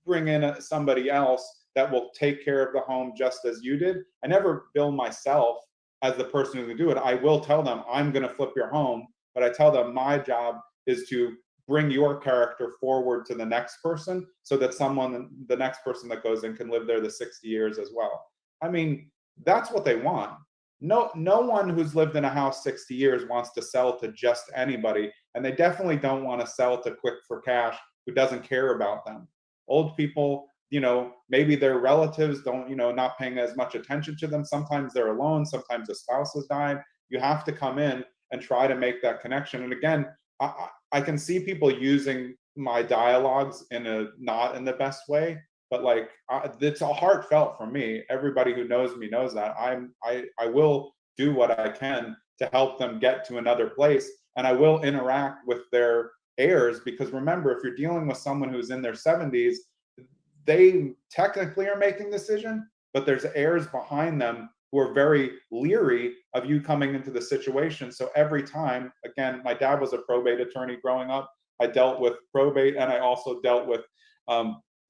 bring in somebody else that will take care of the home just as you did. I never bill myself as the person who can do it. I will tell them I'm going to flip your home, but I tell them my job is to bring your character forward to the next person so that the next person that goes in can live there the 60 years as well. I mean, that's what they want. No one who's lived in a house 60 years wants to sell to just anybody. And they definitely don't want to sell to quick for cash who doesn't care about them. Old people, you know, maybe their relatives don't, you know, not paying as much attention to them. Sometimes they're alone. Sometimes a spouse has died. You have to come in and try to make that connection. And again, I can see people using my dialogues not in the best way, but like it's a heartfelt for me. Everybody who knows me knows that I will do what I can to help them get to another place, and I will interact with their heirs, because remember, if you're dealing with someone who's in their 70s, they technically are making the decision, but there's heirs behind them who are very leery of you coming into the situation. So every time, again, my dad was a probate attorney growing up. I dealt with probate, and I also dealt with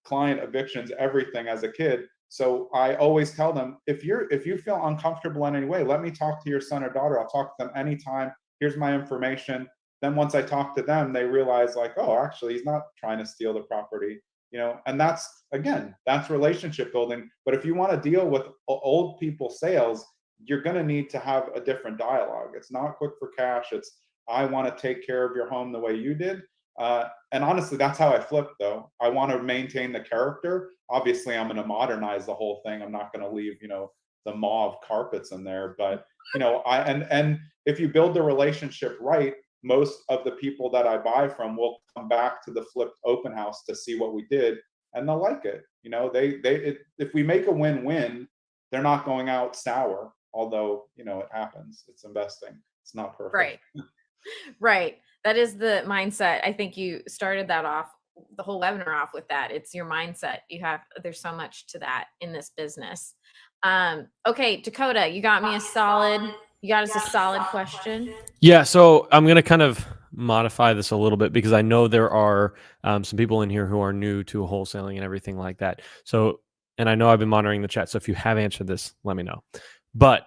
client evictions, everything as a kid. So I always tell them, if you feel uncomfortable in any way, let me talk to your son or daughter. I'll talk to them anytime. Here's my information. Then once I talk to them, they realize like, oh, actually, he's not trying to steal the property, you know. And that's, again, that's relationship building. But if you want to deal with old people sales, you're going to need to have a different dialogue. It's not quick for cash. It's, I want to take care of your home the way you did. And honestly, that's how I flip, though. I want to maintain the character. Obviously, I'm going to modernize the whole thing. I'm not going to leave, you know, the mauve carpets in there. But, you know, and if you build the relationship right, most of the people that I buy from will come back to the flipped open house to see what we did, and they'll like it. You know, if we make a win-win, they're not going out sour. Although, you know, it happens. It's investing. It's not perfect. Right. Right. That is the mindset. I think you started that off, the whole webinar off with that. It's your mindset. There's so much to that in this business. Okay, Dakota, you got us a solid question. Yeah. So I'm going to kind of modify this a little bit because I know there are some people in here who are new to wholesaling and everything like that. So, and I know I've been monitoring the chat. So if you have answered this, let me know. But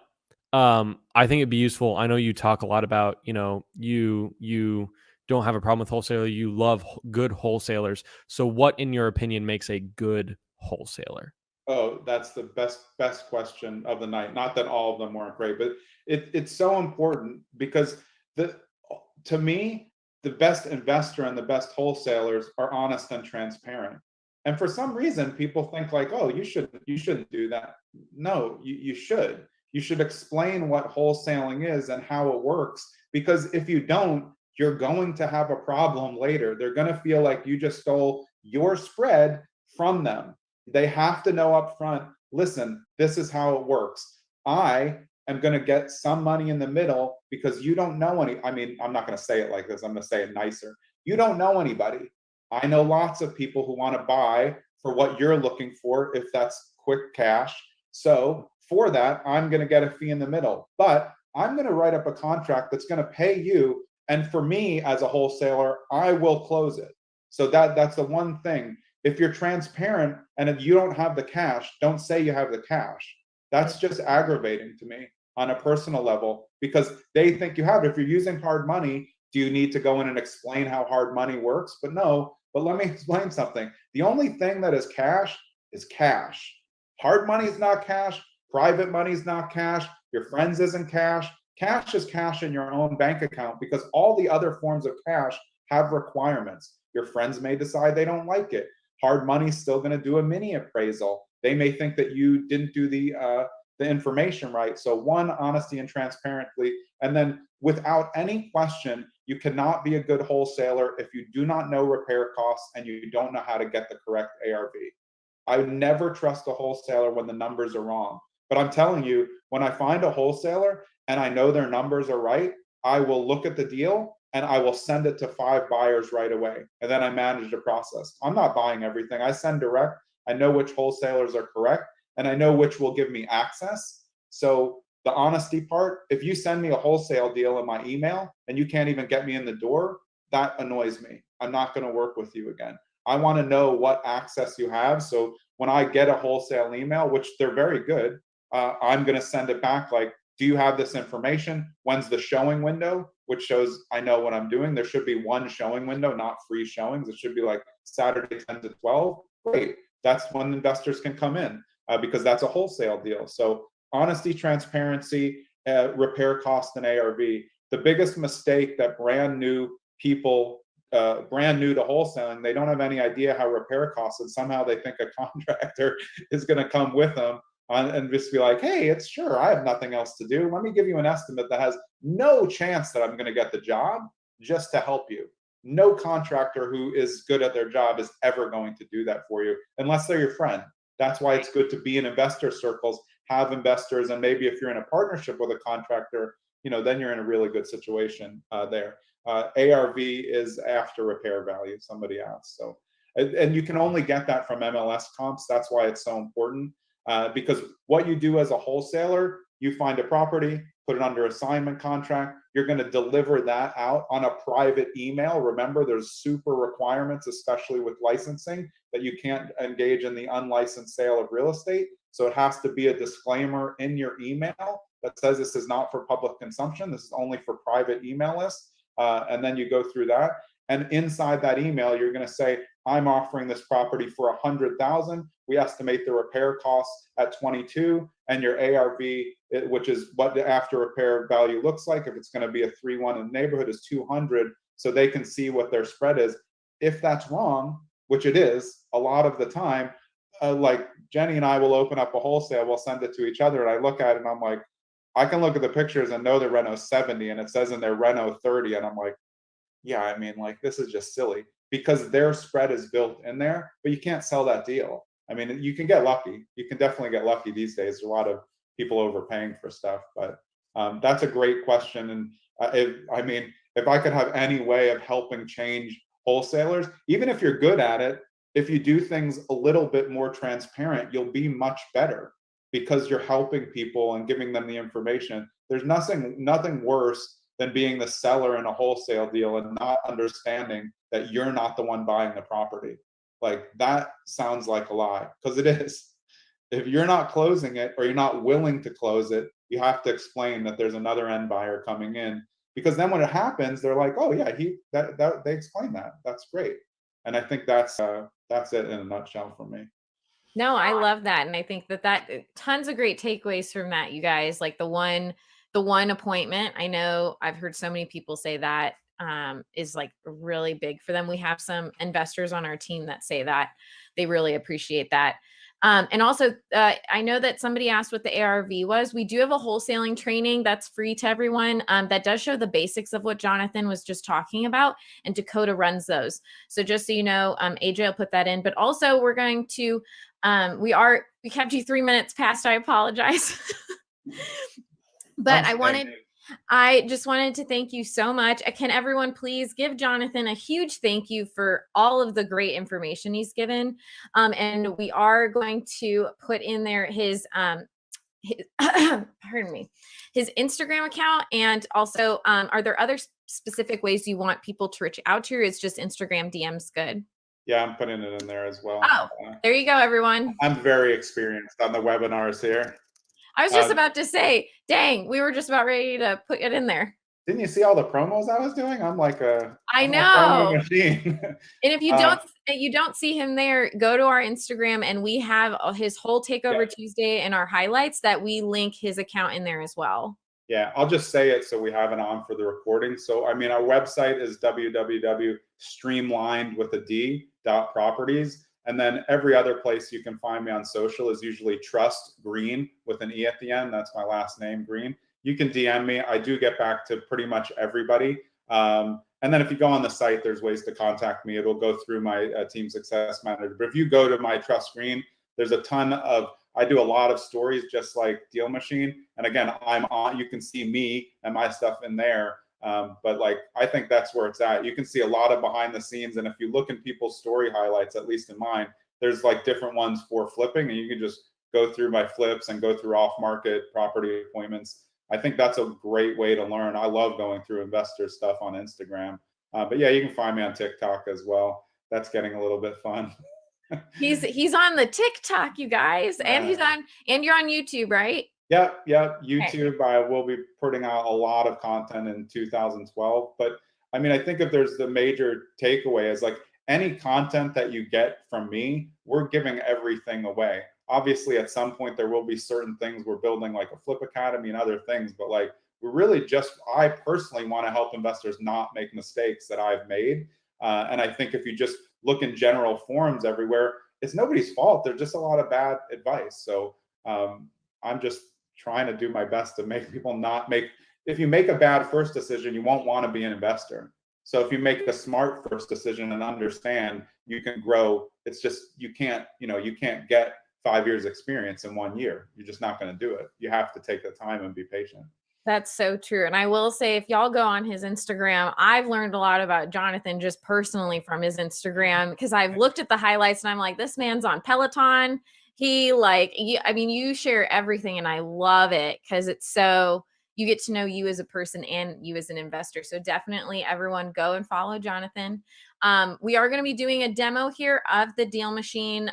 I think it'd be useful. I know you talk a lot about, you know, you don't have a problem with wholesaler. You love good wholesalers. So what, in your opinion, makes a good wholesaler? Oh, that's the best question of the night. Not that all of them weren't great, but it's so important because to me, the best investor and the best wholesalers are honest and transparent. And for some reason, people think like, oh, you shouldn't do that. No, you should. You should explain what wholesaling is and how it works, because if you don't, you're going to have a problem later. They're going to feel like you just stole your spread from them. They have to know up front, listen, this is how it works. I am going to get some money in the middle because you don't know I mean, I'm not going to say it like this. I'm going to say it nicer. You don't know anybody. I know lots of people who want to buy for what you're looking for, if that's quick cash. So for that, I'm going to get a fee in the middle, but I'm going to write up a contract that's going to pay you. And for me as a wholesaler, I will close it. So that's the one thing. If you're transparent and if you don't have the cash, don't say you have the cash. That's just aggravating to me on a personal level, because they think you have it. If you're using hard money, do you need to go in and explain how hard money works? But no, but let me explain something. The only thing that is cash is cash. Hard money is not cash. Private money is not cash. Your friends isn't cash. Cash is cash in your own bank account, because all the other forms of cash have requirements. Your friends may decide they don't like it. Hard money is still going to do a mini appraisal. They may think that you didn't do the information right. So one, honesty and transparently, and then without any question, you cannot be a good wholesaler if you do not know repair costs and you don't know how to get the correct ARV. I would never trust a wholesaler when the numbers are wrong. But I'm telling you, when I find a wholesaler and I know their numbers are right, I will look at the deal and I will send it to 5 buyers right away. And then I manage the process. I'm not buying everything. I send direct. I know which wholesalers are correct, and I know which will give me access. So the honesty part, if you send me a wholesale deal in my email and you can't even get me in the door, that annoys me. I'm not going to work with you again. I want to know what access you have. So when I get a wholesale email, which they're very good, I'm going to send it back like, do you have this information? When's the showing window? Which shows I know what I'm doing. There should be one showing window, not free showings. It should be like Saturday 10 to 12. Great. That's when investors can come in because that's a wholesale deal. So honesty, transparency, repair cost, and ARV. The biggest mistake that brand new people, brand new to wholesaling, they don't have any idea how repair costs, and somehow they think a contractor is going to come with them and just be like, hey, it's sure, I have nothing else to do. Let me give you an estimate that has no chance that I'm going to get the job just to help you. No contractor who is good at their job is ever going to do that for you unless they're your friend. That's why it's good to be in investor circles, have investors, and maybe if you're in a partnership with a contractor, you know, then you're in a really good situation there. ARV is after repair value, somebody asked. So, and you can only get that from MLS comps. That's why it's so important. Because what you do as a wholesaler, you find a property, put it under assignment contract, you're going to deliver that out on a private email. Remember, there's super requirements, especially with licensing, that you can't engage in the unlicensed sale of real estate. So it has to be a disclaimer in your email that says this is not for public consumption. This is only for private email lists. And then you go through that. And inside that email, you're going to say, I'm offering this property for 100,000. We estimate the repair costs at 22, and your ARV, which is what the after repair value looks like, if it's going to be a 3-1 in the neighborhood, is 200, so they can see what their spread is. If that's wrong, which it is a lot of the time, like Jenny and I will open up a wholesale, we'll send it to each other, and I look at it and I'm like, I can look at the pictures and know the Reno 70, and it says in their Reno 30, and I'm like, yeah, I mean, like, this is just silly, because their spread is built in there, but you can't sell that deal. I mean, you can get lucky. You can definitely get lucky these days. There's a lot of people overpaying for stuff, but that's a great question. And if I could have any way of helping change wholesalers, even if you're good at it, if you do things a little bit more transparent, you'll be much better because you're helping people and giving them the information. There's nothing worse than being the seller in a wholesale deal and not understanding that you're not the one buying the property. Like, that sounds like a lie, because it is. If you're not closing it or you're not willing to close it, you have to explain that there's another end buyer coming in, because then when it happens, they're like, oh yeah, they explained that. That's great. And I think that's it in a nutshell for me. No, I love that. And I think that tons of great takeaways from that, you guys. Like the one appointment. I know I've heard so many people say that is like really big for them. We have some investors on our team that say that they really appreciate that. And also, I know that somebody asked what the ARV was. We do have a wholesaling training that's free to everyone that does show the basics of what Jonathan was just talking about, and Dakota runs those. So just so you know, AJ will put that in. But also, we're going to, we kept you 3 minutes past. I apologize. But I just wanted to thank you so much. Can everyone please give Jonathan a huge thank you for all of the great information he's given. And we are going to put in there his pardon me, his Instagram account. And also, are there other specific ways you want people to reach out to you? Is just Instagram DMs good? Yeah, I'm putting it in there as well. Oh, there you go, everyone. I'm very experienced on the webinars here. I was just about to say, dang, we were just about ready to put it in there. Didn't you see all the promos I was doing? I'm like I I'm a promo know. machine. And if you don't see him there, go to our Instagram, and we have his whole Takeover Tuesday and our highlights that we link his account in there as well. Yeah, I'll just say it so we have it on for the recording. So, I mean, our website is www.streamlined.properties. And then every other place you can find me on social is usually Trust Greene with an E at the end. That's my last name, Greene. You can DM me. I do get back to pretty much everybody. And then if you go on the site, there's ways to contact me. It'll go through my team success manager. But if you go to my Trust Greene, there's a ton of, I do a lot of stories just like DealMachine. And again, I'm on, you can see me and my stuff in there. But like, I think that's where it's at. You can see a lot of behind the scenes. And if you look in people's story highlights, at least in mine, there's like different ones for flipping, and you can just go through my flips and go through off market property appointments. I think that's a great way to learn. I love going through investor stuff on Instagram. But yeah, you can find me on TikTok as well. That's getting a little bit fun. He's on the TikTok, you guys, and you're on YouTube, right? Yep. YouTube. I will be putting out a lot of content in 2012. But I mean, I think if there's the major takeaway is like any content that you get from me, we're giving everything away. Obviously, at some point there will be certain things we're building, like a Flip Academy and other things. But like, we're really I personally want to help investors not make mistakes that I've made. And I think if you just look in general forums everywhere, it's nobody's fault. There's just a lot of bad advice. So I'm just trying to do my best to make people not make, if you make a bad first decision, you won't want to be an investor. So if you make a smart first decision and understand you can grow, it's just, you can't get 5 years experience in 1 year. You're just not going to do it. You have to take the time and be patient. That's so true. And I will say, if y'all go on his Instagram, I've learned a lot about Jonathan just personally from his Instagram, because I've looked at the highlights and I'm like, this man's on Peloton. You share everything, and I love it because it's so, you get to know you as a person and you as an investor. So definitely everyone go and follow Jonathan. We are going to be doing a demo here of the DealMachine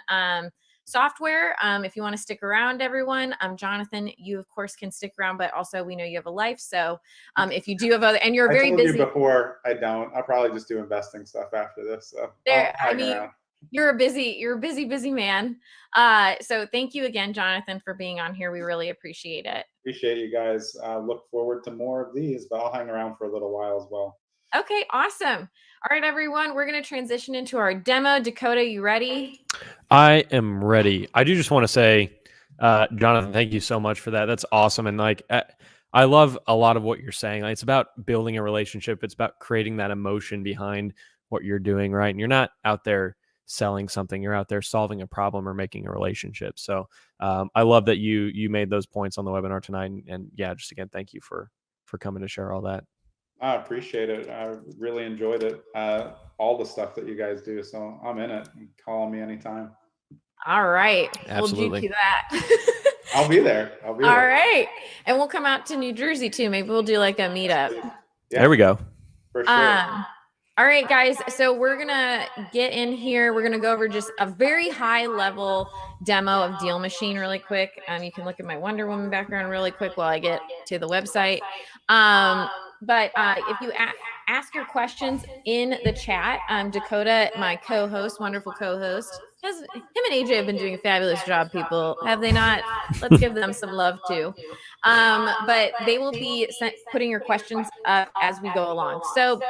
software. If you want to stick around, everyone, Jonathan, you of course can stick around, but also we know you have a life. So if you do have other, and you're very busy. Before, I don't. I'll probably just do investing stuff after this. So you're a busy man. So thank you again, Jonathan, for being on here. We really appreciate it. Appreciate you guys. Look forward to more of these, but I'll hang around for a little while as well. Okay, awesome. All right, everyone, we're going to transition into our demo. Dakota, you ready? I am ready. I do just want to say, Jonathan, thank you so much for that. That's awesome. And like, I love a lot of what you're saying. Like, it's about building a relationship. It's about creating that emotion behind what you're doing, right? And you're not out there selling something. You're out there solving a problem or making a relationship. So I love that you made those points on the webinar tonight. And yeah, just again, thank you for coming to share all that. I appreciate it. I really enjoyed it. All the stuff that you guys do. So I'm in it. Call me anytime. All right. Absolutely. We'll do that. I'll be there. All right. And we'll come out to New Jersey too. Maybe we'll do like a meetup. Yeah. There we go. For sure. All right, guys. So we're going to get in here. We're going to go over just a very high level demo of DealMachine really quick. You can look at my Wonder Woman background really quick while I get to the website. But if you ask your questions in the chat, Dakota, my co-host, wonderful co-host, him and AJ have been doing a fabulous job, people. Have they not? Let's give them some love too. But they will be putting your questions up as we go along. So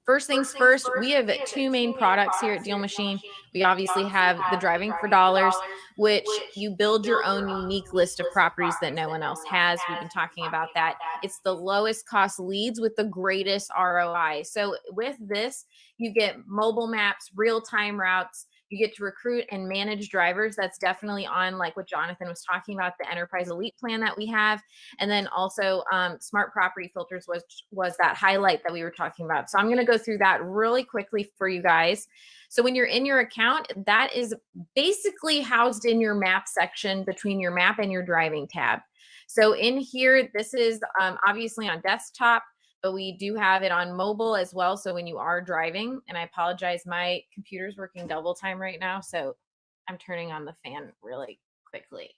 first things first, we have two main products here at DealMachine. We obviously have the Driving for Dollars, which you build your own unique list of properties that no one else has. We've been talking about that. It's the lowest cost leads with the greatest ROI. So with this, you get mobile maps, real-time routes. You get to recruit and manage drivers. That's definitely on like what Jonathan was talking about, the Enterprise Elite plan that we have. And then also smart property filters was that highlight that we were talking about. So I'm going to go through that really quickly for you guys. So when you're in your account, that is basically housed in your map section between your map and your driving tab. So in here, this is obviously on desktop, but we do have it on mobile as well. So when you are driving, and I apologize, my computer's working double time right now. So I'm turning on the fan really quickly.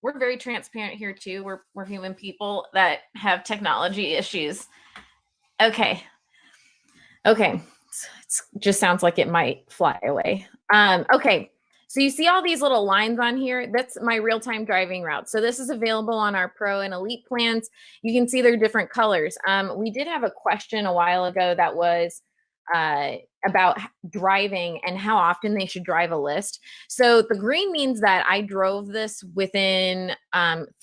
We're very transparent here too. We're human people that have technology issues. Okay. Okay. It just sounds like it might fly away. Okay. So you see all these little lines on here? That's my real-time driving route. So this is available on our Pro and Elite plans. You can see they're different colors. We did have a question a while ago that was about driving and how often they should drive a list. So the green means that I drove this within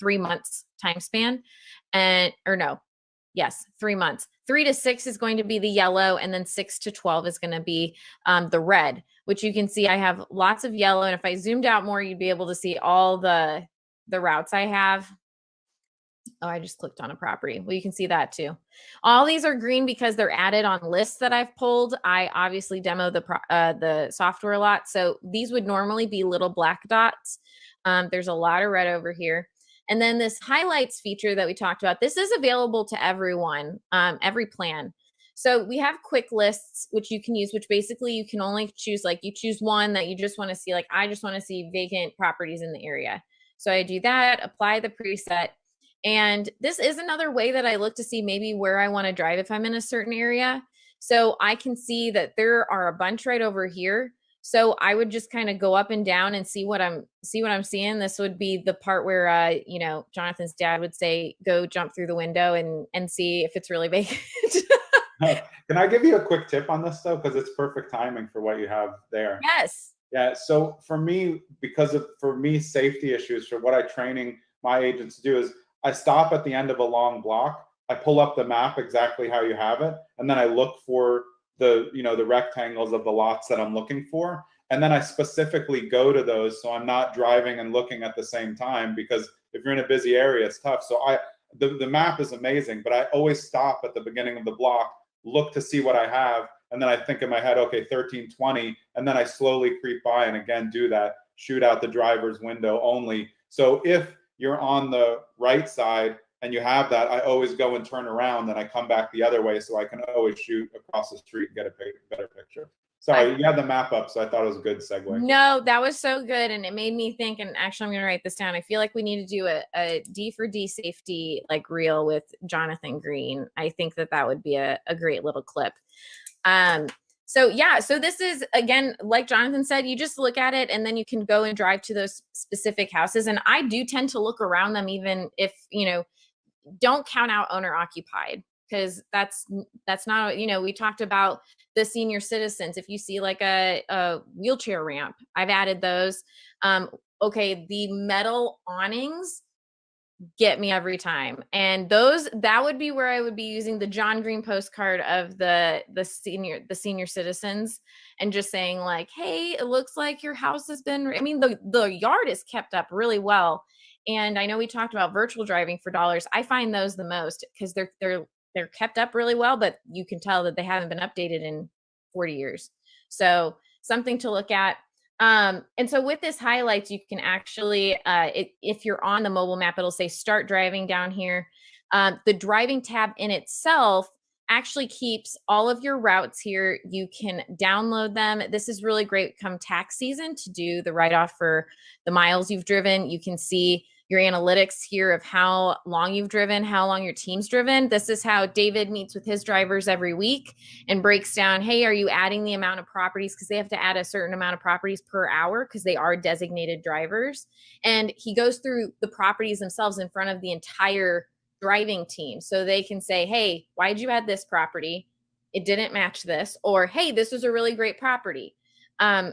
3 months time span, yes, 3 months. 3 to 6 is going to be the yellow, and then 6 to 12 is going to be the red, which you can see I have lots of yellow. And if I zoomed out more, you'd be able to see all the routes I have. Oh, I just clicked on a property. Well, you can see that too. All these are green because they're added on lists that I've pulled. I obviously demo the software a lot. So these would normally be little black dots. There's a lot of red over here. And then this highlights feature that we talked about, this is available to everyone, every plan. So we have quick lists, which you can use, which basically you can only choose, like you choose one that you just want to see, like I just want to see vacant properties in the area. So I do that, apply the preset. And this is another way that I look to see maybe where I want to drive if I'm in a certain area. So I can see that there are a bunch right over here. So I would just kind of go up and down and see what I'm seeing. This would be the part where you know, Jonathan's dad would say, go jump through the window and see if it's really vacant. Can I give you a quick tip on this though? Because it's perfect timing for what you have there. Yes. Yeah. So for me, safety issues, for what I training my agents to do is I stop at the end of a long block. I pull up the map exactly how you have it, and then I look for the rectangles of the lots that I'm looking for. And then I specifically go to those. So I'm not driving and looking at the same time, because if you're in a busy area, it's tough. So the map is amazing, but I always stop at the beginning of the block, look to see what I have. And then I think in my head, okay, 1320. And then I slowly creep by and again, do that, shoot out the driver's window only. So if you're on the right side and you have that, I always go and turn around and I come back the other way, so I can always shoot across the street and get a better picture. Sorry, you had the map up, so I thought it was a good segue. No, that was so good. And it made me think, and actually I'm going to write this down. I feel like we need to do a D for D safety, like reel with Jonathan Greene. I think that would be a great little clip. So yeah, so this is, again, like Jonathan said, you just look at it and then you can go and drive to those specific houses. And I do tend to look around them, even if, you know, don't count out owner occupied, because that's not, you know, we talked about the senior citizens. If you see like a wheelchair ramp, I've added those. Okay, the metal awnings get me every time, and that would be where I would be using the John Greene postcard of the senior citizens, and just saying like, hey, it looks like your house has been, I mean, the yard is kept up really well. And I know we talked about virtual driving for dollars. I find those the most, because they're kept up really well, but you can tell that they haven't been updated in 40 years. So something to look at. And so with this highlights, you can actually, if you're on the mobile map, it'll say start driving down here. The driving tab in itself actually keeps all of your routes here. You can download them. This is really great come tax season to do the write-off for the miles you've driven. You can see your analytics here of how long you've driven, how long your team's driven. This is how David meets with his drivers every week and breaks down, hey, are you adding the amount of properties? Because they have to add a certain amount of properties per hour because they are designated drivers. And he goes through the properties themselves in front of the entire driving team. So they can say, hey, why'd you add this property? It didn't match this. Or, hey, this was a really great property.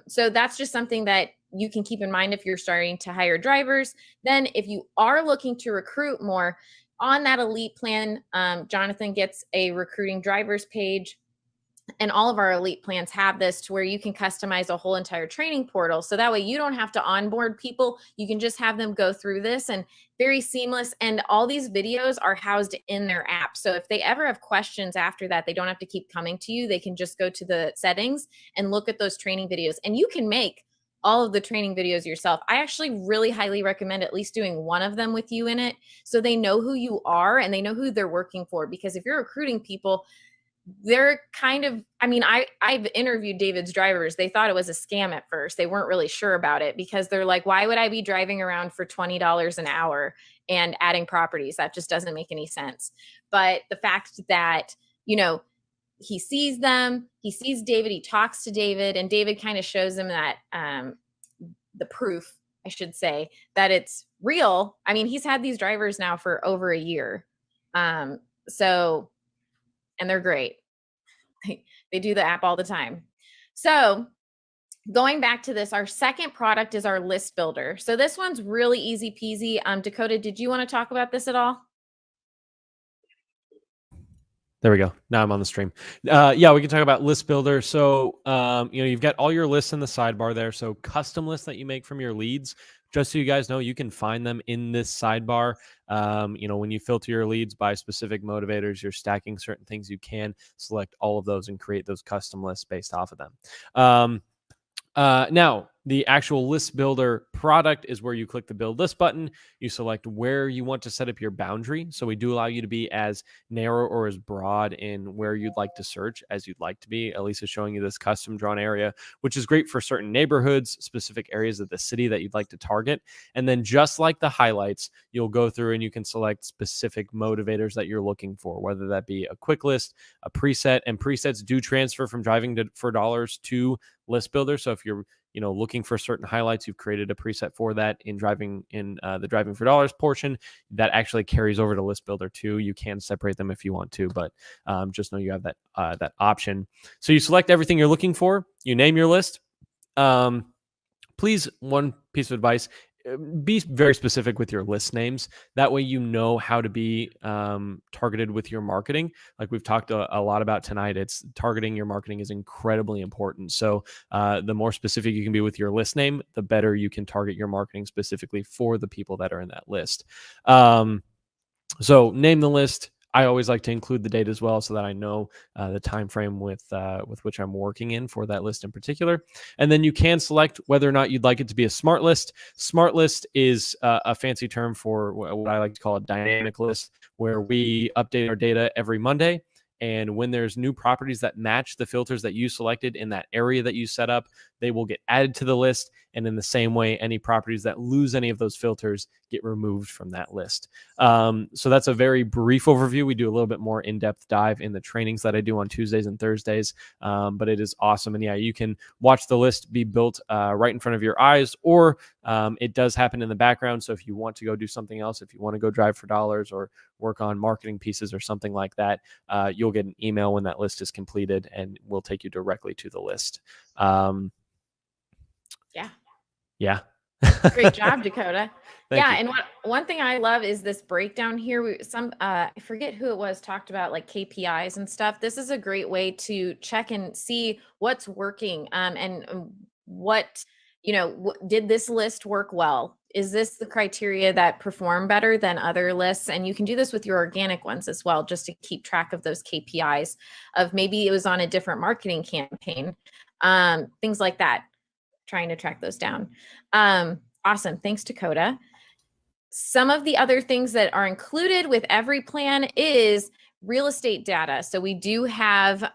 So that's just something that you can keep in mind if you're starting to hire drivers. Then if you are looking to recruit more, on that elite plan, Jonathan gets a recruiting drivers page. And all of our elite plans have this to where you can customize a whole entire training portal. So that way you don't have to onboard people. You can just have them go through this, and very seamless. And all these videos are housed in their app. So if they ever have questions after that, they don't have to keep coming to you. They can just go to the settings and look at those training videos, and you can make all of the training videos yourself. I actually really highly recommend at least doing one of them with you in it, so they know who you are and they know who they're working for. Because if you're recruiting people, they're kind of, I mean, I've interviewed David's drivers. They thought it was a scam at first. They weren't really sure about it, because they're like, why would I be driving around for $20 an hour and adding properties? That just doesn't make any sense. But the fact that, you know, he sees them, he sees David, he talks to David, and David kind of shows him that the proof, I should say, that it's real. I mean, he's had these drivers now for over a year. So, and they're great. They do the app all the time. So going back to this, our second product is our list builder. So this one's really easy peasy. Dakota, did you want to talk about this at all? There we go. Now I'm on the stream. Yeah, we can talk about list builder. So, you know, you've got all your lists in the sidebar there. So custom lists that you make from your leads, just so you guys know, you can find them in this sidebar. You know, when you filter your leads by specific motivators, you're stacking certain things, you can select all of those and create those custom lists based off of them. Now, the actual list builder product is where you click the build list button. You select where you want to set up your boundary. So we do allow you to be as narrow or as broad in where you'd like to search as you'd like to be. Elisa is showing you this custom drawn area, which is great for certain neighborhoods, specific areas of the city that you'd like to target. And then just like the highlights, you'll go through and you can select specific motivators that you're looking for, whether that be a quick list, a preset, and presets do transfer from driving for dollars to list builder. So if you're, you know, looking for certain highlights, you've created a preset for that in driving the driving for dollars portion that actually carries over to list builder too. You can separate them if you want to, but just know you have that option. So you select everything you're looking for, you name your list. Please, one piece of advice, be very specific with your list names. That way, you know how to be targeted with your marketing. Like we've talked a lot about tonight, it's targeting your marketing is incredibly important. So the more specific you can be with your list name, the better you can target your marketing specifically for the people that are in that list. So name the list. I always like to include the date as well, so that I know the time frame with which I'm working in for that list in particular. And then you can select whether or not you'd like it to be a smart list. Smart list is a fancy term for what I like to call a dynamic list, where we update our data every Monday. And when there's new properties that match the filters that you selected in that area that you set up, they will get added to the list. And in the same way, any properties that lose any of those filters get removed from that list. So that's a very brief overview. We do a little bit more in-depth dive in the trainings that I do on Tuesdays and Thursdays, but it is awesome. And yeah, you can watch the list be built right in front of your eyes, or it does happen in the background. So if you want to go do something else, if you want to go drive for dollars or work on marketing pieces or something like that, you'll get an email when that list is completed, and we'll take you directly to the list. Yeah. Great job, Dakota. Thank you. And one thing I love is this breakdown here. I forget who it was, talked about like KPIs and stuff. This is a great way to check and see what's working, and what, you know, did this list work well? Is this the criteria that perform better than other lists? And you can do this with your organic ones as well, just to keep track of those KPIs of maybe it was on a different marketing campaign, things like that. Trying to track those down. Awesome. Thanks, Dakota. Some of the other things that are included with every plan is real estate data. So we do have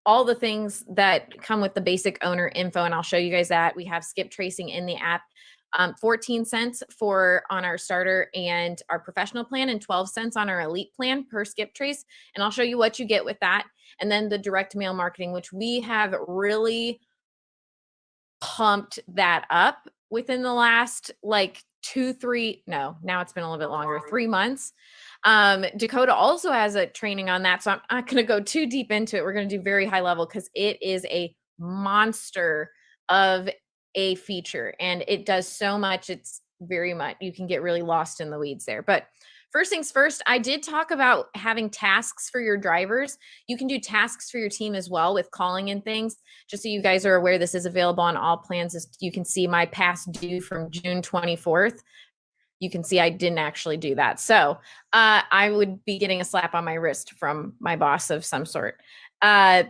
all the things that come with the basic owner info, and I'll show you guys that. We have skip tracing in the app, 14 cents on our starter and our professional plan, and 12 cents on our elite plan per skip trace. And I'll show you what you get with that. And then the direct mail marketing, which we have really pumped that up within the last like 3 months. Dakota also has a training on that, so I'm not going to go too deep into it. We're going to do very high level because it is a monster of a feature, and it does so much. It's very much, you can get really lost in the weeds there. But first things first, I did talk about having tasks for your drivers. You can do tasks for your team as well with calling and things. Just so you guys are aware, this is available on all plans. You can see my past due from June 24th. You can see I didn't actually do that. So I would be getting a slap on my wrist from my boss of some sort,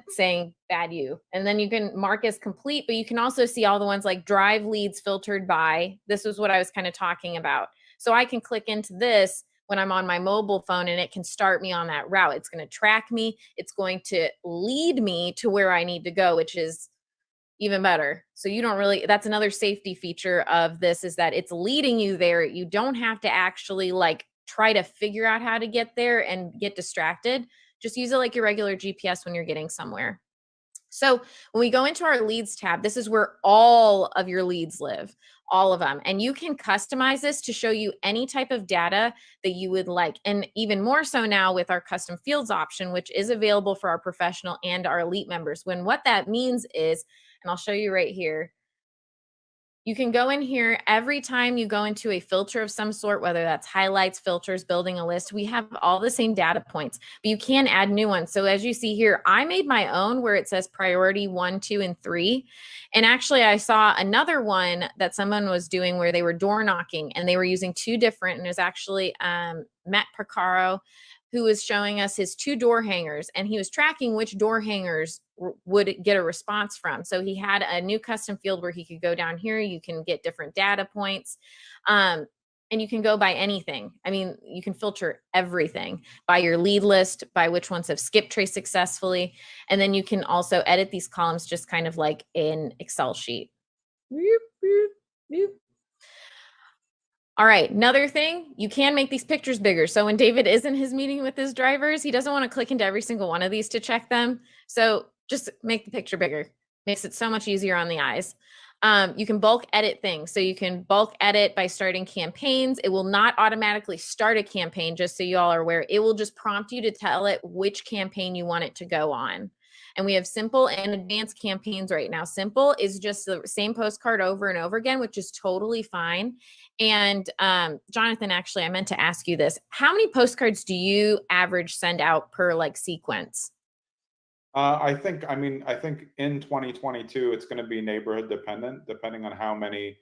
saying bad you. And then you can mark as complete, but you can also see all the ones like drive leads filtered by. This was what I was kind of talking about. So I can click into this when I'm on my mobile phone, and it can start me on that route. It's going to track me. It's going to lead me to where I need to go, which is even better. So you don't really, that's another safety feature of this, is that it's leading you there. You don't have to actually like try to figure out how to get there and get distracted. Just use it like your regular GPS when you're getting somewhere. So when we go into our leads tab, this is where all of your leads live, all of them. And you can customize this to show you any type of data that you would like. And even more so now with our custom fields option, which is available for our professional and our elite members. When what that means is, and I'll show you right here, you can go in here every time you go into a filter of some sort, whether that's highlights, filters, building a list. We have all the same data points, but you can add new ones. So as you see here, I made my own where it says priority 1, 2, and 3. And actually I saw another one that someone was doing where they were door knocking and they were using 2 different, and it was actually Matt Picaro, who was showing us his 2 door hangers, and he was tracking which door hangers would get a response from. So he had a new custom field where he could go down here. You can get different data points, and you can go by anything. I mean, you can filter everything by your lead list, by which ones have skip trace successfully. And then you can also edit these columns just kind of like an Excel sheet. All right, another thing, you can make these pictures bigger. So when David is in his meeting with his drivers, he doesn't want to click into every single one of these to check them. So just make the picture bigger. Makes it so much easier on the eyes. You can bulk edit things. So you can bulk edit by starting campaigns. It will not automatically start a campaign, just so you all are aware. It will just prompt you to tell it which campaign you want it to go on. And we have simple and advanced campaigns right now. Simple is just the same postcard over and over again, which is totally fine. And Jonathan, actually, I meant to ask you this. How many postcards do you average send out per like sequence? I think in 2022, it's going to be neighborhood dependent, depending on how many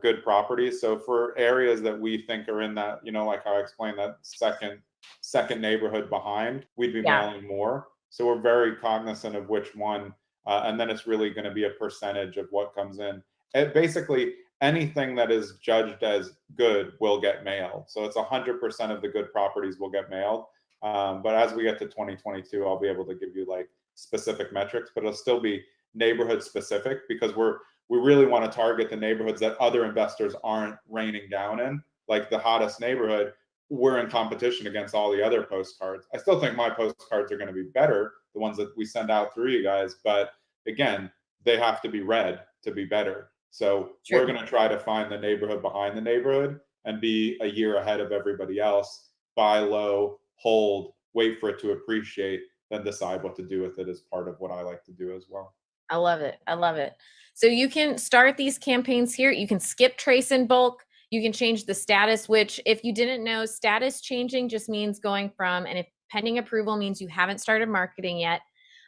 good properties. So for areas that we think are in that, like how I explained, that second neighborhood behind, we'd be mailing more. So we're very cognizant of which one, and then it's really going to be a percentage of what comes in. And basically, anything that is judged as good will get mailed. So it's 100% of the good properties will get mailed. But as we get to 2022, I'll be able to give you like specific metrics, but it'll still be neighborhood specific, because we really want to target the neighborhoods that other investors aren't raining down in. Like the hottest neighborhood, we're in competition against all the other postcards. I still think my postcards are going to be better, the ones that we send out through you guys, but again, they have to be read to be better. So we're going to try to find the neighborhood behind the neighborhood and be a year ahead of everybody else. Buy low, hold, wait for it to appreciate, then decide what to do with it, as part of what I like to do as well. I love it. I love it. So you can start these campaigns here. You can skip trace in bulk. You can change the status, which if you didn't know, status changing just means going from, and if pending approval means you haven't started marketing yet.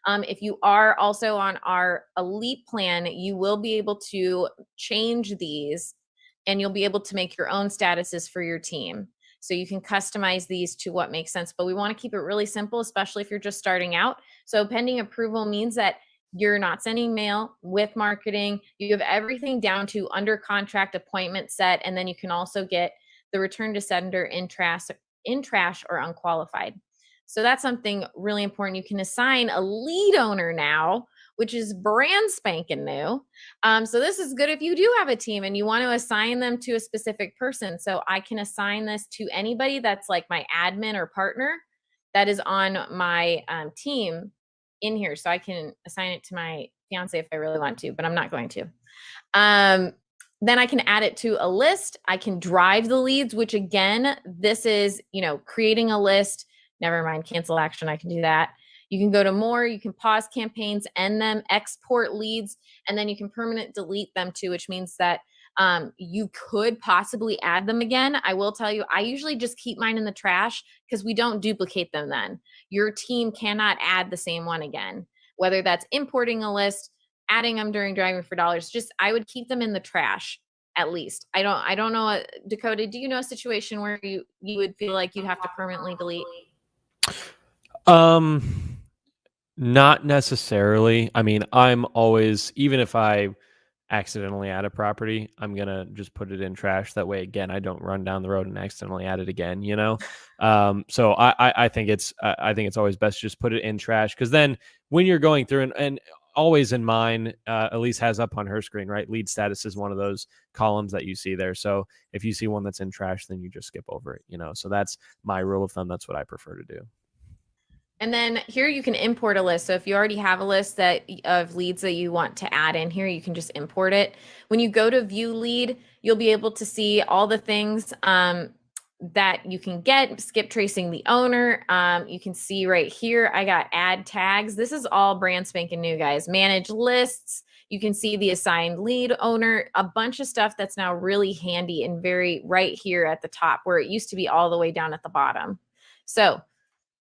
If you are also on our elite plan, you will be able to change these and you'll be able to make your own statuses for your team. So you can customize these to what makes sense, but we want to keep it really simple, especially if you're just starting out. So pending approval means that you're not sending mail with marketing. You have everything down to under contract, appointment set, and then you can also get the return to sender in trash or unqualified. So that's something really important. You can assign a lead owner now, which is brand spanking new. So this is good if you do have a team and you want to assign them to a specific person. So I can assign this to anybody that's like my admin or partner that is on my team in here. So I can assign it to my fiance if I really want to, but I'm not going to. Then I can add it to a list. I can drive the leads, which again, this is, creating a list. Never mind, cancel action. I can do that. You can go to more, you can pause campaigns, end them, export leads, and then you can permanent delete them too, which means that you could possibly add them again. I will tell you, I usually just keep mine in the trash because we don't duplicate them then. Your team cannot add the same one again, whether that's importing a list, adding them during Driving for Dollars. Just, I would keep them in the trash at least. I don't know, Dakota, do you know a situation where you would feel like you'd have to permanently delete? Not necessarily. I mean, I'm always, even if I accidentally add a property, I'm gonna just put it in trash. That way, again, I don't run down the road and accidentally add it again. So I think it's always best to just put it in trash, because then when you're going through and always in mine, Elise has up on her screen, right? Lead status is one of those columns that you see there. So if you see one that's in trash, then you just skip over it. So that's my rule of thumb. That's what I prefer to do. And then here you can import a list. So if you already have a list of leads that you want to add in here, you can just import it. When you go to view lead, you'll be able to see all the things that you can get, skip tracing the owner. You can see right here, I got add tags. This is all brand spanking new, guys. Manage lists. You can see the assigned lead owner, a bunch of stuff that's now really handy and very right here at the top, where it used to be all the way down at the bottom. So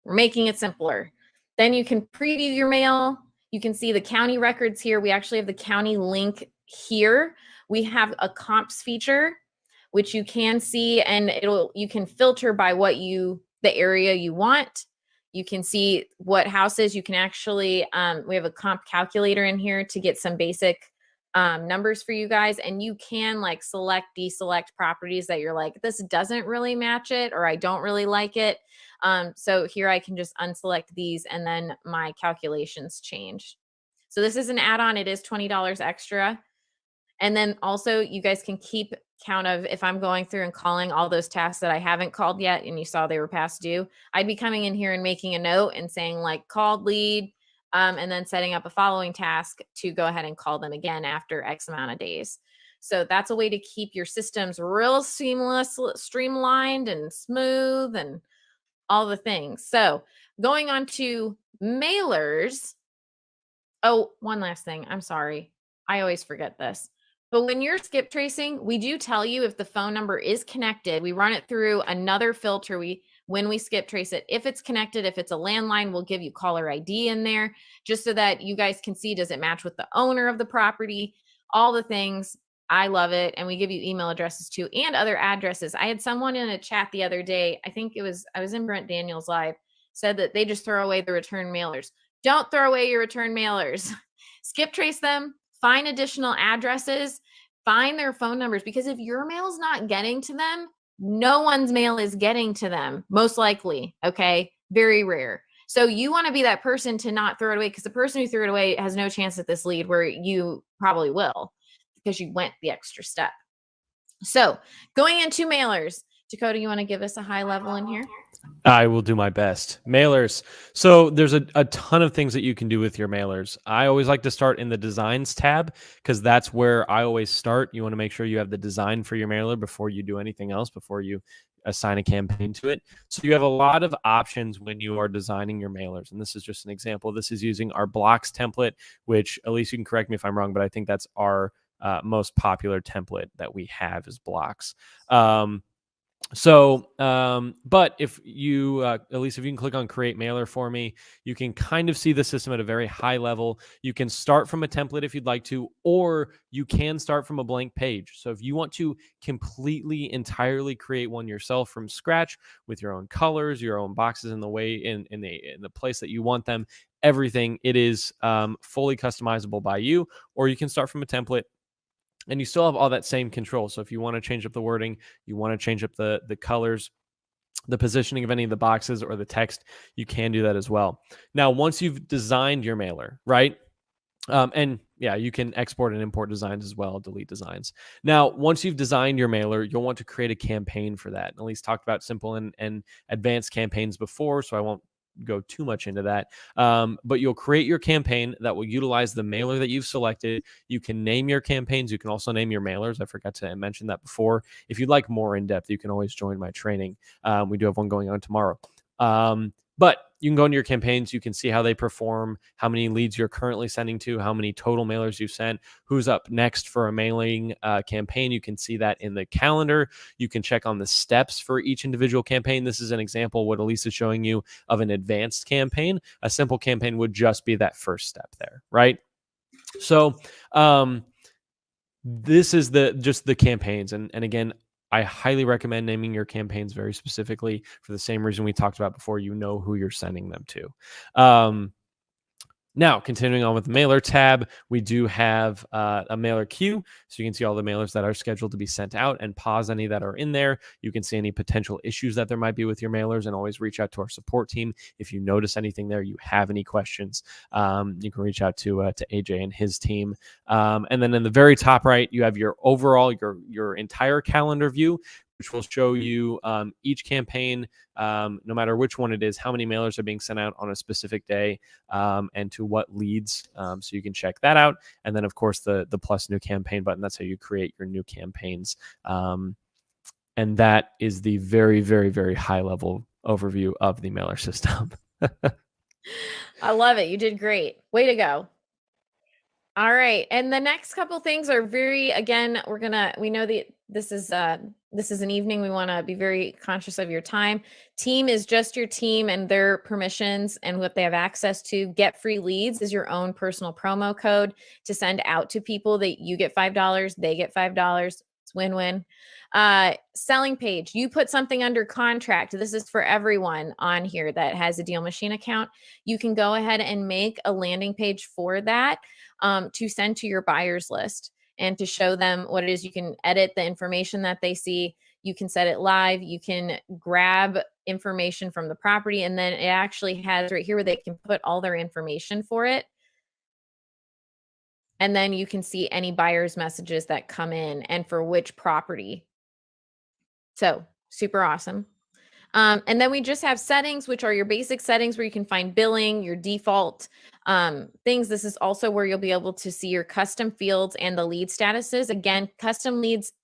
we're making it simpler. Then you can preview your mail. You can see the county records here. We actually have the county link here. We have a comps feature, which you can see, and you can filter by the area you want. You can see what houses you can actually, we have a comp calculator in here to get some basic numbers for you guys. And you can like select, deselect properties that you're like, this doesn't really match it, or I don't really like it. So here I can just unselect these and then my calculations change. So this is an add-on. It is $20 extra. And then also you guys can keep count of if I'm going through and calling all those tasks that I haven't called yet and you saw they were past due, I'd be coming in here and making a note and saying like called lead, and then setting up a following task to go ahead and call them again after X amount of days. So that's a way to keep your systems real seamless, streamlined and smooth and all the things. So going on to mailers. Oh, one last thing. I'm sorry. I always forget this. But when you're skip tracing, we do tell you if the phone number is connected. We run it through another filter when we skip trace it. If it's connected, if it's a landline, we'll give you caller ID in there just so that you guys can see, does it match with the owner of the property? All the things. I love it. And we give you email addresses too and other addresses. I had someone in a chat the other day, I was in Brent Daniels live, said that they just throw away the return mailers. Don't throw away your return mailers. Skip trace them. Find additional addresses, find their phone numbers, because if your mail is not getting to them, no one's mail is getting to them, most likely, okay? Very rare. So you want to be that person to not throw it away, because the person who threw it away has no chance at this lead, where you probably will because you went the extra step. So going into mailers, Dakota, you want to give us a high level in here? I will do my best. Mailers. So there's a ton of things that you can do with your mailers. I always like to start in the designs tab because that's where I always start. You want to make sure you have the design for your mailer before you do anything else, before you assign a campaign to it. So you have a lot of options when you are designing your mailers. And this is just an example. This is using our blocks template, which at least you can correct me if I'm wrong, but I think that's our most popular template that we have is blocks. But if you, at least if you can click on create mailer for me, you can kind of see the system at a very high level. You can start from a template if you'd like to, or you can start from a blank page. So if you want to completely, entirely create one yourself from scratch with your own colors, your own boxes in the way, in the place that you want them, everything, it is fully customizable by you, or you can start from a template. And you still have all that same control. So if you want to change up the wording, you want to change up the colors, the positioning of any of the boxes or the text, you can do that as well. Now, once you've designed your mailer, right? And yeah, you can export and import designs as well, delete designs. Now, once you've designed your mailer, you'll want to create a campaign for that. Elise talked about simple and advanced campaigns before, so I won't go too much into that. But you'll create your campaign that will utilize the mailer that you've selected. You can name your campaigns. You can also name your mailers. I forgot to mention that before. If you'd like more in depth, you can always join my training. We do have one going on tomorrow. But you can go into your campaigns. You can see how they perform, how many leads you're currently sending to, how many total mailers you've sent, who's up next for a mailing campaign. You can see that in the calendar. You can check on the steps for each individual campaign. This is an example what Elise is showing you of an advanced campaign. A simple campaign would just be that first step there, right? So this is just the campaigns. And again, I highly recommend naming your campaigns very specifically for the same reason we talked about before. You know who you're sending them to. Now, continuing on with the mailer tab, we do have a mailer queue. So you can see all the mailers that are scheduled to be sent out and pause any that are in there. You can see any potential issues that there might be with your mailers and always reach out to our support team. If you notice anything there, you have any questions, you can reach out to AJ and his team. And then in the very top right, you have your overall, your entire calendar view. which will show you each campaign, no matter which one it is, how many mailers are being sent out on a specific day, and to what leads. So you can check that out. And then, of course, the plus new campaign button. That's how you create your new campaigns. And that is the very, very, very high level overview of the mailer system. I love it. You did great. Way to go. All right. And the next couple things are very, again, we know that this is an evening. We want to be very conscious of your time. Team is just your team and their permissions and what they have access to. Get free leads is your own personal promo code to send out to people that you get $5, they get $5. It's win-win. Selling page, you put something under contract. This is for everyone on here that has a DealMachine account. You can go ahead and make a landing page for that to send to your buyers list and to show them what it is. You can edit the information that they see. You can set it live. You can grab information from the property, and then it actually has right here where they can put all their information for it. And then you can see any buyer's messages that come in and for which property. So super awesome. And then we just have settings, which are your basic settings where you can find billing, your default things. This is also where you'll be able to see your custom fields and the lead statuses. Again, custom leads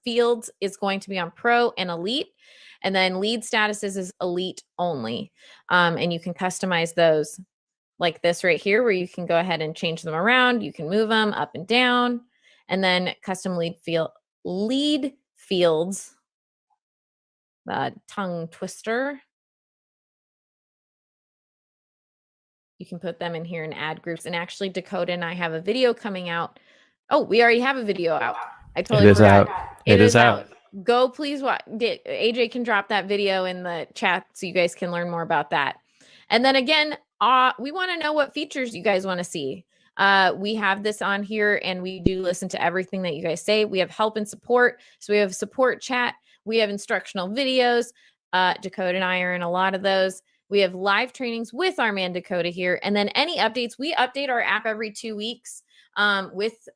fields is going to be on Pro and Elite. And then lead statuses is Elite only. And you can customize those like this right here, where you can go ahead and change them around. You can move them up and down. And then custom lead fields, the tongue twister. You can put them in here and add groups. And actually, Dakota and I have a video coming out. Oh, we already have a video out. I totally forgot. It is out. Go please watch. AJ can drop that video in the chat so you guys can learn more about that. And then again, we want to know what features you guys want to see. We have this on here and we do listen to everything that you guys say. We have help and support. So we have support chat. We have instructional videos. Dakota and I are in a lot of those. We have live trainings with our man Dakota here. And then any updates, we update our app every 2 weeks with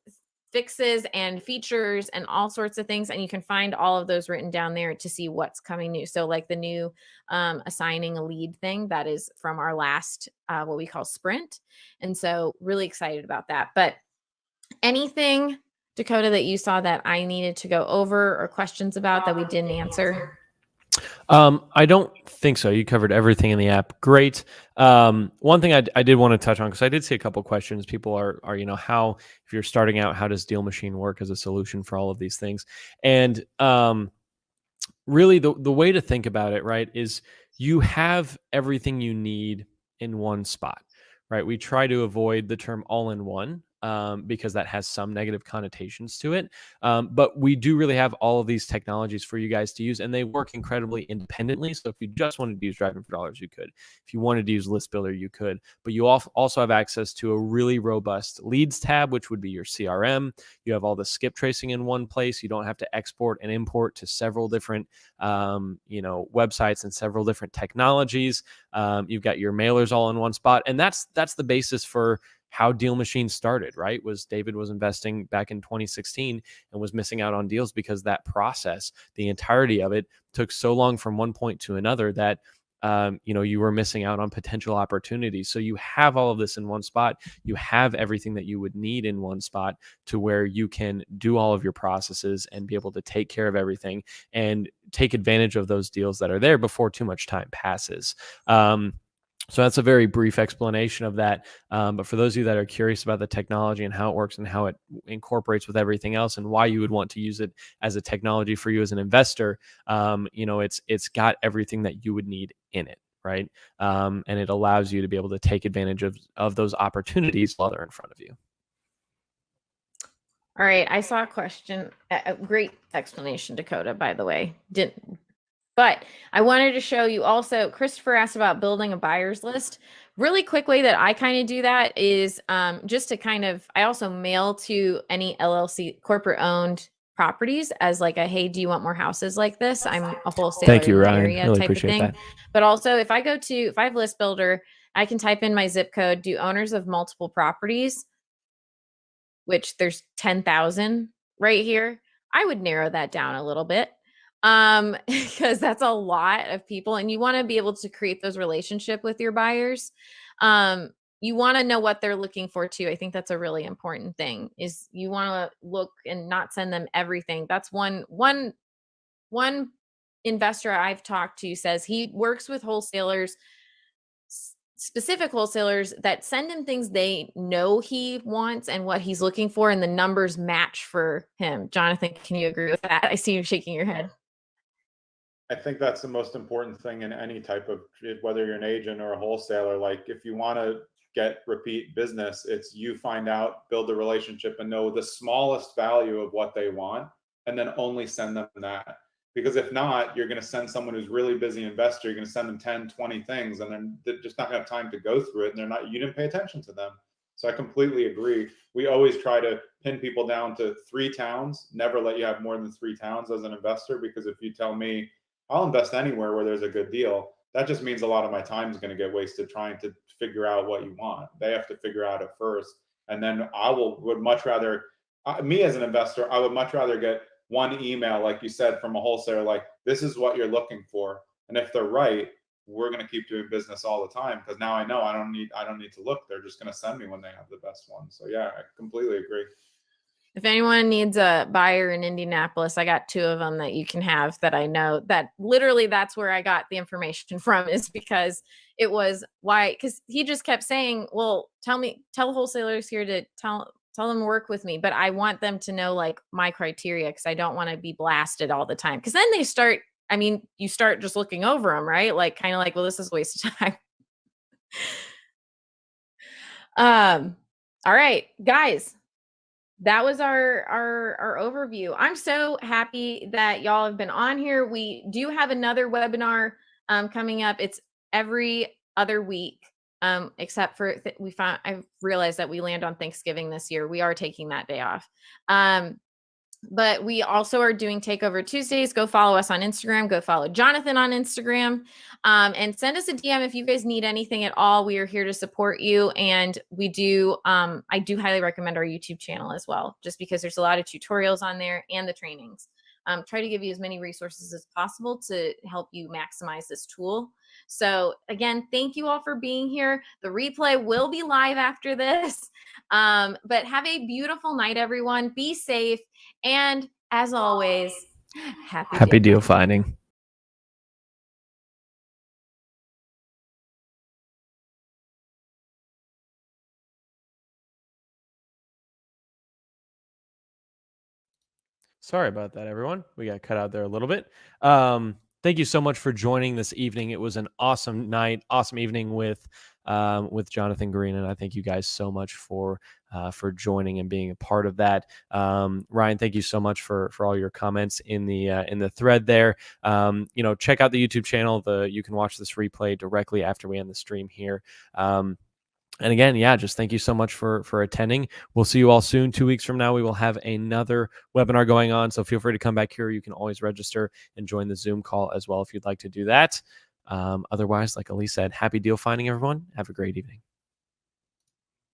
fixes and features and all sorts of things. And you can find all of those written down there to see what's coming new. So like the new assigning a lead thing that is from our last, what we call sprint. And so really excited about that. But anything, Dakota, that you saw that I needed to go over or questions about that we didn't answer? I don't think so. You covered everything in the app. Great. One thing I did want to touch on, because I did see a couple questions. People are, how, if you're starting out, how does DealMachine work as a solution for all of these things? And really the way to think about it, right, is you have everything you need in one spot, right? We try to avoid the term all-in-one. Because that has some negative connotations to it. But we do really have all of these technologies for you guys to use, and they work incredibly independently. So if you just wanted to use Driving for Dollars, you could. If you wanted to use List Builder, you could. But you also have access to a really robust Leads tab, which would be your CRM. You have all the skip tracing in one place. You don't have to export and import to several different, websites and several different technologies. You've got your mailers all in one spot, and that's the basis for how DealMachine started, right? David was investing back in 2016 and was missing out on deals because that process, the entirety of it, took so long from one point to another that you were missing out on potential opportunities. So you have all of this in one spot. You have everything that you would need in one spot to where you can do all of your processes and be able to take care of everything and take advantage of those deals that are there before too much time passes. So that's a very brief explanation of that. But for those of you that are curious about the technology and how it works and how it incorporates with everything else and why you would want to use it as a technology for you as an investor, it's got everything that you would need in it, right? And it allows you to be able to take advantage of those opportunities while they're in front of you. All right, I saw a question. A great explanation, Dakota, by the way. But I wanted to show you also, Christopher asked about building a buyer's list. Really quick way that I kind of do that is just to I also mail to any LLC corporate owned properties as like hey, do you want more houses like this? I'm a wholesaler. Thank you, in the Ryan. area Really type appreciate of thing. that. But also if I have List Builder, I can type in my zip code, do owners of multiple properties, which there's 10,000 right here. I would narrow that down a little bit. because that's a lot of people, and you want to be able to create those relationship with your buyers. You want to know what they're looking for too. I think that's a really important thing, is you want to look and not send them everything. That's one investor I've talked to says he works with wholesalers, specific wholesalers, that send him things they know he wants and what he's looking for, and the numbers match for him. Jonathan, can you agree with that? I see you shaking your head. I think that's the most important thing in any type of, whether you're an agent or a wholesaler. Like, if you want to get repeat business, it's you find out, build a relationship, and know the smallest value of what they want, and then only send them that. Because if not, you're going to send someone who's really busy investor, you're going to send them 10, 20 things, and then they're just not going to have time to go through it, and you didn't pay attention to them. So I completely agree. We always try to pin people down to 3 towns, never let you have more than 3 towns as an investor, because if you tell me I'll invest anywhere where there's a good deal, that just means a lot of my time is going to get wasted trying to figure out what you want. They have to figure out it first. And then would much rather, me as an investor, I would much rather get one email, like you said, from a wholesaler, like, this is what you're looking for. And if they're right, we're going to keep doing business all the time, because now I know I don't need to look. They're just going to send me when they have the best one. So yeah, I completely agree. If anyone needs a buyer in Indianapolis, I got 2 of them that you can have, that I know, that literally that's where I got the information from, is because it was why, because he just kept saying, well, tell wholesalers here to tell them to work with me, but I want them to know like my criteria, because I don't want to be blasted all the time. Because then they start, you start just looking over them, right? Like, kind of like, well, this is a waste of time. All right, guys. That was our overview. I'm so happy that y'all have been on here. We do have another webinar coming up. It's every other week, except for I realized that we land on Thanksgiving this year. We are taking that day off. But we also are doing Takeover Tuesdays. Go follow us on Instagram. Go follow Jonathan on Instagram. And send us a DM if you guys need anything at all. We are here to support you. And we do, I do highly recommend our YouTube channel as well, just because there's a lot of tutorials on there and the trainings. Try to give you as many resources as possible to help you maximize this tool. So again, thank you all for being here. The replay will be live after this. But have a beautiful night, everyone. Be safe. And as always, happy deal finding. Sorry about that, everyone. We got cut out there a little bit. Thank you so much for joining this evening. It was an awesome night, awesome evening with Jonathan Greene, and I thank you guys so much for joining and being a part of that. Ryan, thank you so much for all your comments in the thread there. Check out the YouTube channel. You can watch this replay directly after we end the stream here. And again, just thank you so much for attending. We'll see you all soon. 2 weeks from now, we will have another webinar going on. So feel free to come back here. You can always register and join the Zoom call as well if you'd like to do that. Otherwise, like Elise said, happy deal finding, everyone. Have a great evening.